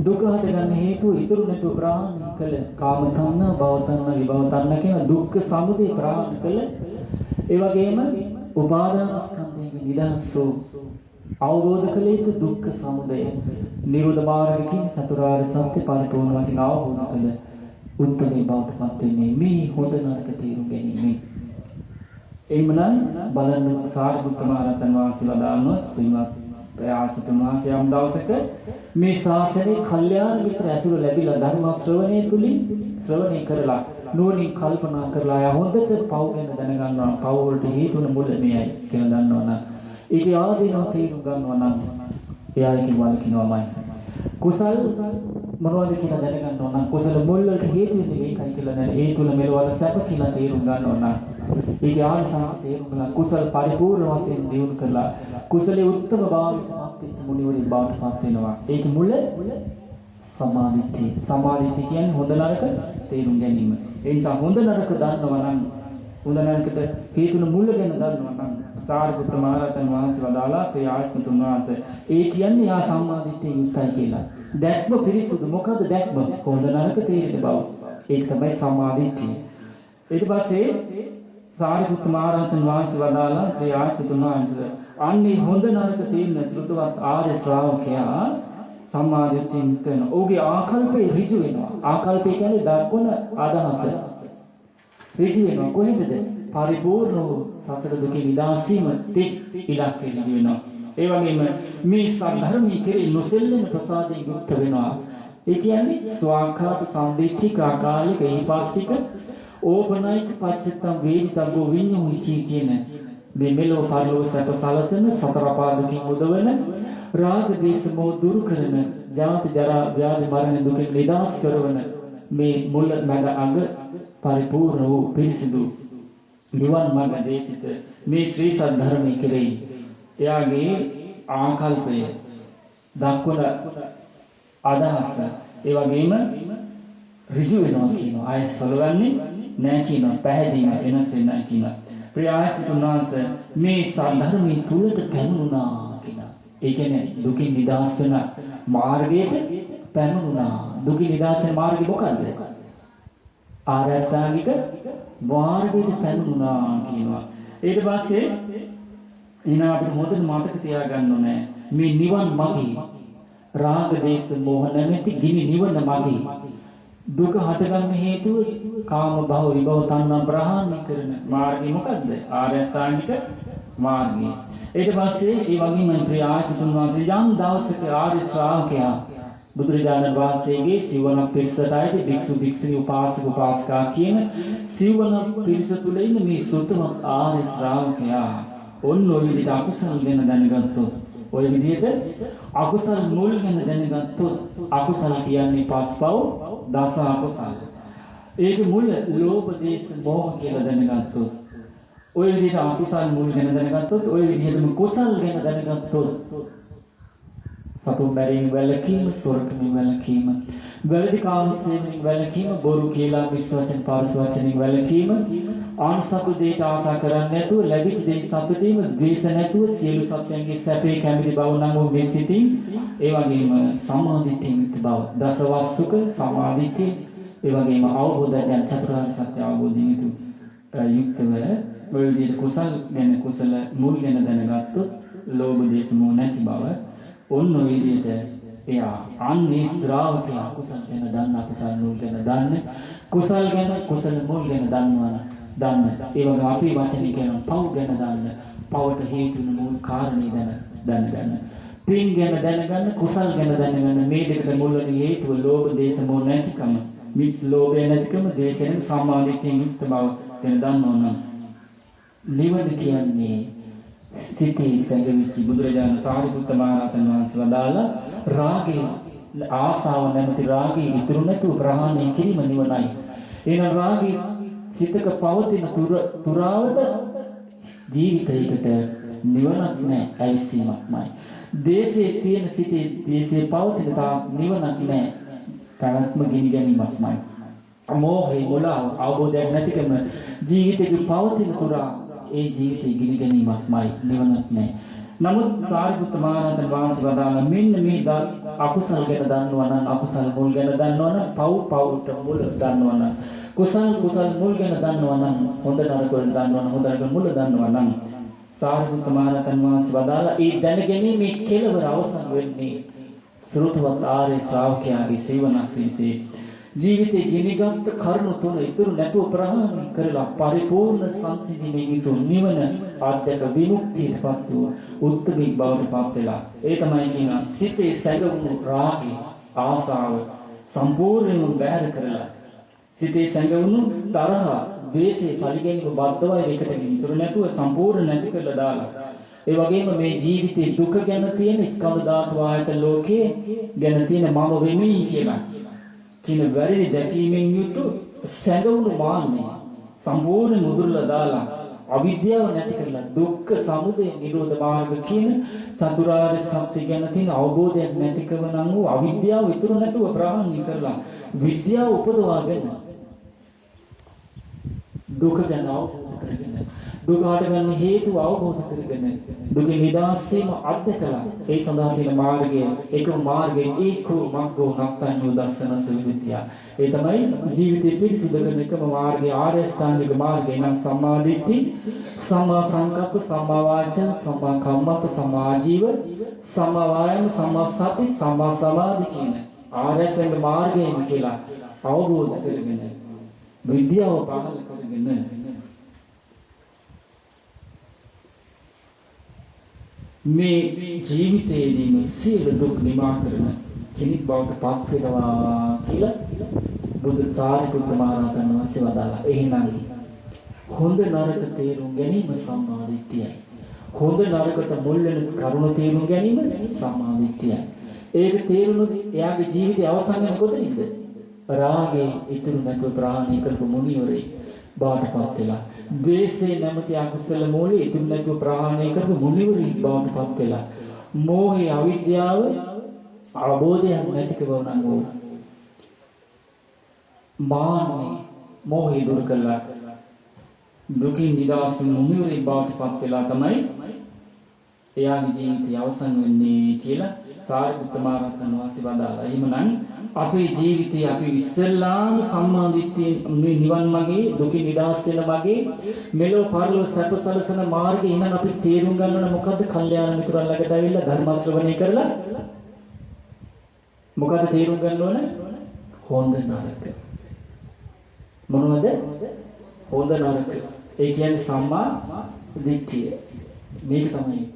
දුක හටගන්න හේතු ඉතුරු නැතුව ප්‍රහාණය කළ කාම තණ්හා භව තණ්හා විභව තණ්හා කියන දුක්ඛ සමුදය ප්‍රහාණය කළ ඒ වගේම උපාදානස්කන්ධයෙන් නිදහස් වූ අවබෝධ කළ යුතු දුක්ඛ සමුදය නිරෝධ මාර්ගයෙන් චතුරාර්ය සත්‍ය පරිපූර්ණ වශයෙන් අවබෝධ කළ උත්තරේ බවටපත් වෙන්නේ මේ හොඳ නරක තේරුම් ගැනීම. එයිමනම් බලන්න සාරිපුත්ත මහ රහතන් වහන්සේ වදාළනවා ශ්‍රීමත් ප්‍රයාසිත මහසයම් දවසක මේ ශාසනයේ කල්යාණ මිත්‍ර ඇසුර ලැබිලා ධර්ම ශ්‍රවණය තුලින් ශ්‍රවණය කරලා නුවණින් කල්පනා කරලා ආ හොඳට පව් ගැන දැනගන්නවා පව් වලට හේතුන මුල මෙයයි කියලා දන්නවනම් ඒකේ ආදීනව තේරුම් ගන්නවා නම් එයාගේ වලකිනවමයි කුසල් මොනවද කියලා දැනගන්නවා නම් කුසල මුල් වලට හේතු වෙන්නේ මේකයි කියලා දැන ඒ තුල මෙලවල සැප කියලා තේරුම් ගන්නවා නම් ඒකේ ආනිසංස තේරුම් ගන්න කුසල පරිපූර්ණ වශයෙන් දියුණු කරලා කුසලයේ උත්තම භාවයට පත් මුනිවරින් බාටපත් වෙනවා ඒක මුල සමාධිය සමාධිය කියන්නේ හොඳ නරක තේරුම් ගැනීම ඒ නිසා හොඳ නරක දන්නවා නම් හොඳ නරකට හේතුන මුල ගැන දන්නවා නම් සාරිපුත්ත මහ රහතන් වහන්සේ වදාලා ඒ ආයතන වහන්සේ ඒ කියන්නේ යා සම්මාදිට්ඨිය යුක්තයි කියලා. දැක්ම පිරිසුදු මොකද දැක්ම හොඳ නරක තේරෙන බව. ඒක තමයි සම්මාදිට්ඨිය. ඊට පස්සේ සාරිපුත්ත මහ රහතන් වහන්සේ වදාලා ඒ ආයතන වහන්සේ අන්නේ හොඳ නරක තේරෙන ශ්‍රුතවත් ආර්ය ශ්‍රාවකයා සම්මාදිට්ඨියෙන් යුක්තන. ඔහුගේ ආකල්පේ ඍජු වෙනවා. ආකල්පය කියන්නේ දක්වන අදහස. ඍජු වෙනවා කොහෙද? පරිපූර්ණ වූ සසර දුකේ නිදහසීම තෙක් ඉලක්කෙ ඍජු වෙනවා. ඒ වගේම මේ සද්ධර්මී කෙරෙහි නොසෙල්ලෙන ප්‍රසාදයෙන් යුක්ත වෙනවා. ඒ කියන්නේ ස්වාඛාත සම්දිච්චික ආකාලික ඊපාස්සික ඕපනයික පච්චත්තම් වේදිතබ්බෝ විඤ්ඤෝහිචී කියන මේ මෙලෝ පරලෝ සැප සලසන සතර පාදකින් උදවන රාග දේශ මොහ දුරු කරන ජාති ජරා ව්‍යාධි මරණ දුකෙන් නිදහස් කරවන මේ මුල මඟ අග පරිපූර්ණ වූ පිරිසිදු නිවන් මාර්ග දේශිත මේ ශ්‍රී සද්ධර්මයේ කෙරෙහි එයාගේ ආකල්පය දක්වන අදහස ඒ වගේම ඍජු වෙනවා කියනවා ආය සලවන්නේ නැහැ කියනවා පැහැදිලිව වෙනස් වෙනවා කියනවා ප්‍රයාසිත උන්වහන්සේ මේ සද්ධර්මයේ තුලට පැමුණා කියනවා ඒ කියන්නේ දුකින් නිදහස් වෙන මාර්ගයට පැමුණා දුකින් නිදහස් වෙන මාර්ගය මොකක්ද ආරස්ථාංගික මාර්ගයට පැමුණා කියනවා ඊට පස්සේ එනවා අපිට හොඳට මතක තියාගන්න ඕනේ මේ නිවන් මාර්ගය රාග දේශ මොහ නැමැති ගිනි නිවන මාර්ගය දුක හටගන්න හේතුව කාම භව විභව තණ්හා ප්‍රහාණය කරන මාර්ගය මොකද්ද ආර්ය අෂ්ටාංගික මාර්ගය ඊට පස්සේ ඒ වගේම ප්‍රයාසිතුන් වහන්සේ යම් දවසක ආර්ය ශ්‍රාවකයා බුදුරජාණන් වහන්සේගේ සිවණ පිරිසටයි භික්ෂු භික්ෂුණී උපාසක උපාසිකා කියන සිවණ පිරිස තුල ඉන්න මේ සුත්තමත් ආර්ය ශ්‍රාවකයා ඔන්න ඔය විදිහට අකුසල් ගැන දැනගත්තොත් ඔය විදිහට අකුසල් මුල් ගැන දැනගත්තොත් අකුසල් කියන්නේ පස්පව් දස අකුසල් ඒක මුල ලෝභ දේශ මොහ කියලා දැනගත්තොත් ඔය විදිහට අකුසල් මුල් ගැන දැනගත්තොත් ඔය විදිහටම කුසල් ගැන දැනගත්තොත් සතුන් බැරීම වැළකීම සොරකමින් වැළකීම වැරදි කාම සේවනයෙන් වැළකීම බොරු කියලා විශ්වචන පාරස වචනෙන් වැළකීම ආන්සතු දෙයට ආශා කරන්නේ නැතුව ලැබිච්ච දේ සතුටීම ද්වේෂ නැතුව සියලු සත්‍යයන්ගේ සැපේ කැමති බව නම් වූ මේ සිතින් ඒ වගේම සමාධියෙන් යුක්ත බව දසවස්තුක සමාධියෙන් ඒ වගේම අවබෝධයෙන් චතුරාර්ය සත්‍ය අවබෝධයෙන් යුක්තව ඔය විදිහට කුසල් ගැන කුසල මුල් ගැන දැනගත්තොත් ලෝභ දේශ මොහ නැති බව ඔන්න ඔය විදිහට එයා අන්නේ ශ්‍රාවකයා කුසල ගැන දන්න අකුසල මුල් ගැන දන්න කුසල ගැන කුසල මුල් ගැන දන්නවා දන්න ඒ වගේම අපි වචනේ කියන පව් ගැන දන්න පවට හේතු වෙන මූල කාරණේ දැනගන්න පින් ගැන දැනගන්න කුසල ගැන දැනගන්න මේ දෙකට මුල් වෙන හේතුව ලෝභ දේශ මොහ නැතිකම මිස් ලෝභය නැතිකම දේශයෙන් සම්මාදිට්ඨියෙන් යුක්ත බව දැන දන්නවනම් නිවන කියන්නේ සිතේ සංගවිච්ච බුදුරජාණන් සාරිපුත්ත මහ රහතන් වහන්සේ වදාලා රාගේ ආසාව නැමැති රාගේ ඉතුරු නැතුව ප්‍රහාණය කිරීම නිවනයි. එන රාගේ සිතක පවතින තුරාවට ජීවිතයකට නිවනක් නැහැ, ඇවිස්සීමක්මයි. දේශයේ තියෙන සිතේ දේශයේ පවතින තා නිවනක් නැහැ, පැවැත්ම ගිනි ගැනීමක්මයි. මෝහය මුලාව අවබෝධයක් නැතිකම ජීවිතේ පවතින තුරා ඒ ජීවිතේ ගිනි ගැනීමක්මයි, නිවනක් නැහැ. නමුත් සාරිපුත්ත මහ රහතන් වහන්සේ වදාළ මෙන්න මේ අකුසල් ගැන දන්නවා නම්, අකුසල් මුල් ගැන දන්නවා නම්, පව්ට මුල දන්නවා නම්, කුසල් මුල් ගැන දන්නවා නම්, හොඳ නරක වල දන්නවා නම්, හොඳ නරක මුල දන්නවා නම්, සාරිපුත්ත මහ රහතන් වහන්සේ වදාළ ඒ දැනගැනීමේ කෙලවර අවසන් වෙන්නේ සෘතවත් ආර්ය ශ්‍රාවකයාගේ සේවනක් විසේ ජීවිතේ ගිනිගත් කරුණු තුන ඉතුරු නැතුව ප්‍රහාණය කරලා පරිපූර්ණ සංසිඳීමේ යුතු නිවන ආත්‍යක විමුක්තියටපත් වූ උත්තරීක බවට පත් වෙලා ඒ තමයි කියන සිතේ සැඟවුණු රාගය ආසාව සම්පූර්ණයෙන්ම බැහැර කරලා සිතේ සැඟවුණු තරහ ද්වේෂය පරිගැනීම බද්ධවය එකට ඉතුරු නැතුව සම්පූර්ණ නැති කරලා දාලා ඒ වගේම මේ ජීවිතේ දුක ගැන තියෙන ස්කන්ධ ධාතු ආයතන ලෝකයේ ගැන තියෙන මම වෙමි කියලා කියන වැරදි දැකීමෙන් යුතු සැඟවුණු මාන්නය සම්පූර්ණ මුදුරලා දාලා අවිද්‍යාව නැති කරලා දුක්ඛ සමුදය නිරෝධ මාර්ග කියන චතුරාර්ය සත්‍ය ගැන තියෙන අවබෝධයක් නැතිකම නම් වූ අවිද්‍යාව ඉතුරු නැතුව ප්‍රහාණය කරලා විද්‍යාව උපදවාගෙන දුක ගැන අවබෝධ කරගෙන දුක හටගන්න හේතුව අවබෝධ කරගෙන දුකේ නිදහස් වීම අත්දකලා ඒ සඳහා තියෙන මාර්ගය එකම මාර්ගයේ ඒකෝ මග්ගෝ නත්තඤ්ඤෝ දස්සනස විමුක්තිය. ඒ තමයි ජීවිතේ පිරිසිදු කරන එකම මාර්ගය ආර්ය ශ්‍රාන්තික මාර්ගය නම් සම්මා දිට්ඨි, සම්මා සංකප්ප, සම්මා වාචා, සම්මා කම්මප්ප, සම්මා ආජීව, සම්මා වායාම, සම්මා සති, සම්මා සමාධි කියන ආර්ය ශ්‍රාන්තික මාර්ගයෙන් කියලා අවබෝධ කරගෙන විද්‍යාව පහළ කරගෙන මේ ජීවිතයේදීම සියලු දුක් නිවා කරන කෙනෙක් බවට පත් වෙනවා කියලා බුදු සාරිපුත්ත මහ රහතන් වහන්සේ වදාළා. එහෙනම් හොඳ නරක තේරුම් ගැනීම සම්මා දිට්ඨියයි. හොඳ නරකට මුල් වෙන කරුණ තේරුම් ගැනීම සම්මා දිට්ඨියයි. ඒක තේරුණොත් එයාගේ ජීවිතය අවසන් වෙන කොතනින්ද? රාගේ ඉතුරු නැතුව ප්‍රහාණය කරපු මුනිවරේ බාටපත් වෙලා ද්වේෂේ නැමැති අකුසල මූලයේ ඉතුරු නැතුව ප්‍රහාණය කරපු මුනිවරේ බාටපත් වෙලා මෝහය අවිද්‍යාව අවබෝධයක් නැතිකම වුණා මාන්නේ මෝහය දුරු කළා දුකින් නිදහස් වූ මුනිවරේ බාටපත් වෙලා තමයි එයාගේ ජීවිතය අවසන් වෙන්නේ කියලා සාරිපුත්ත මහ රහතන් වහන්සේ වදාළා. එහෙමනම් අපේ ජීවිතය අපි ඉස්සෙල්ලාම සම්මා දිට්ඨියෙන් මේ නිවන් මාගේ දුකින් නිදහස් වෙන මාගේ මෙලොව පරලොව සැප සලසන මාර්ගය ඉන්න අපි තේරුම් ගන්න ඕන මොකද්ද? කල්යාණ මිතුරන් ළඟට ඇවිල්ලා ධර්ම ශ්‍රවණය කරලා මොකද්ද තේරුම් ගන්න ඕන? හොඳ නරක. මොනවද? හොඳ නරක. ඒ කියන්නේ සම්මා දිට්ඨිය. මේක තමයි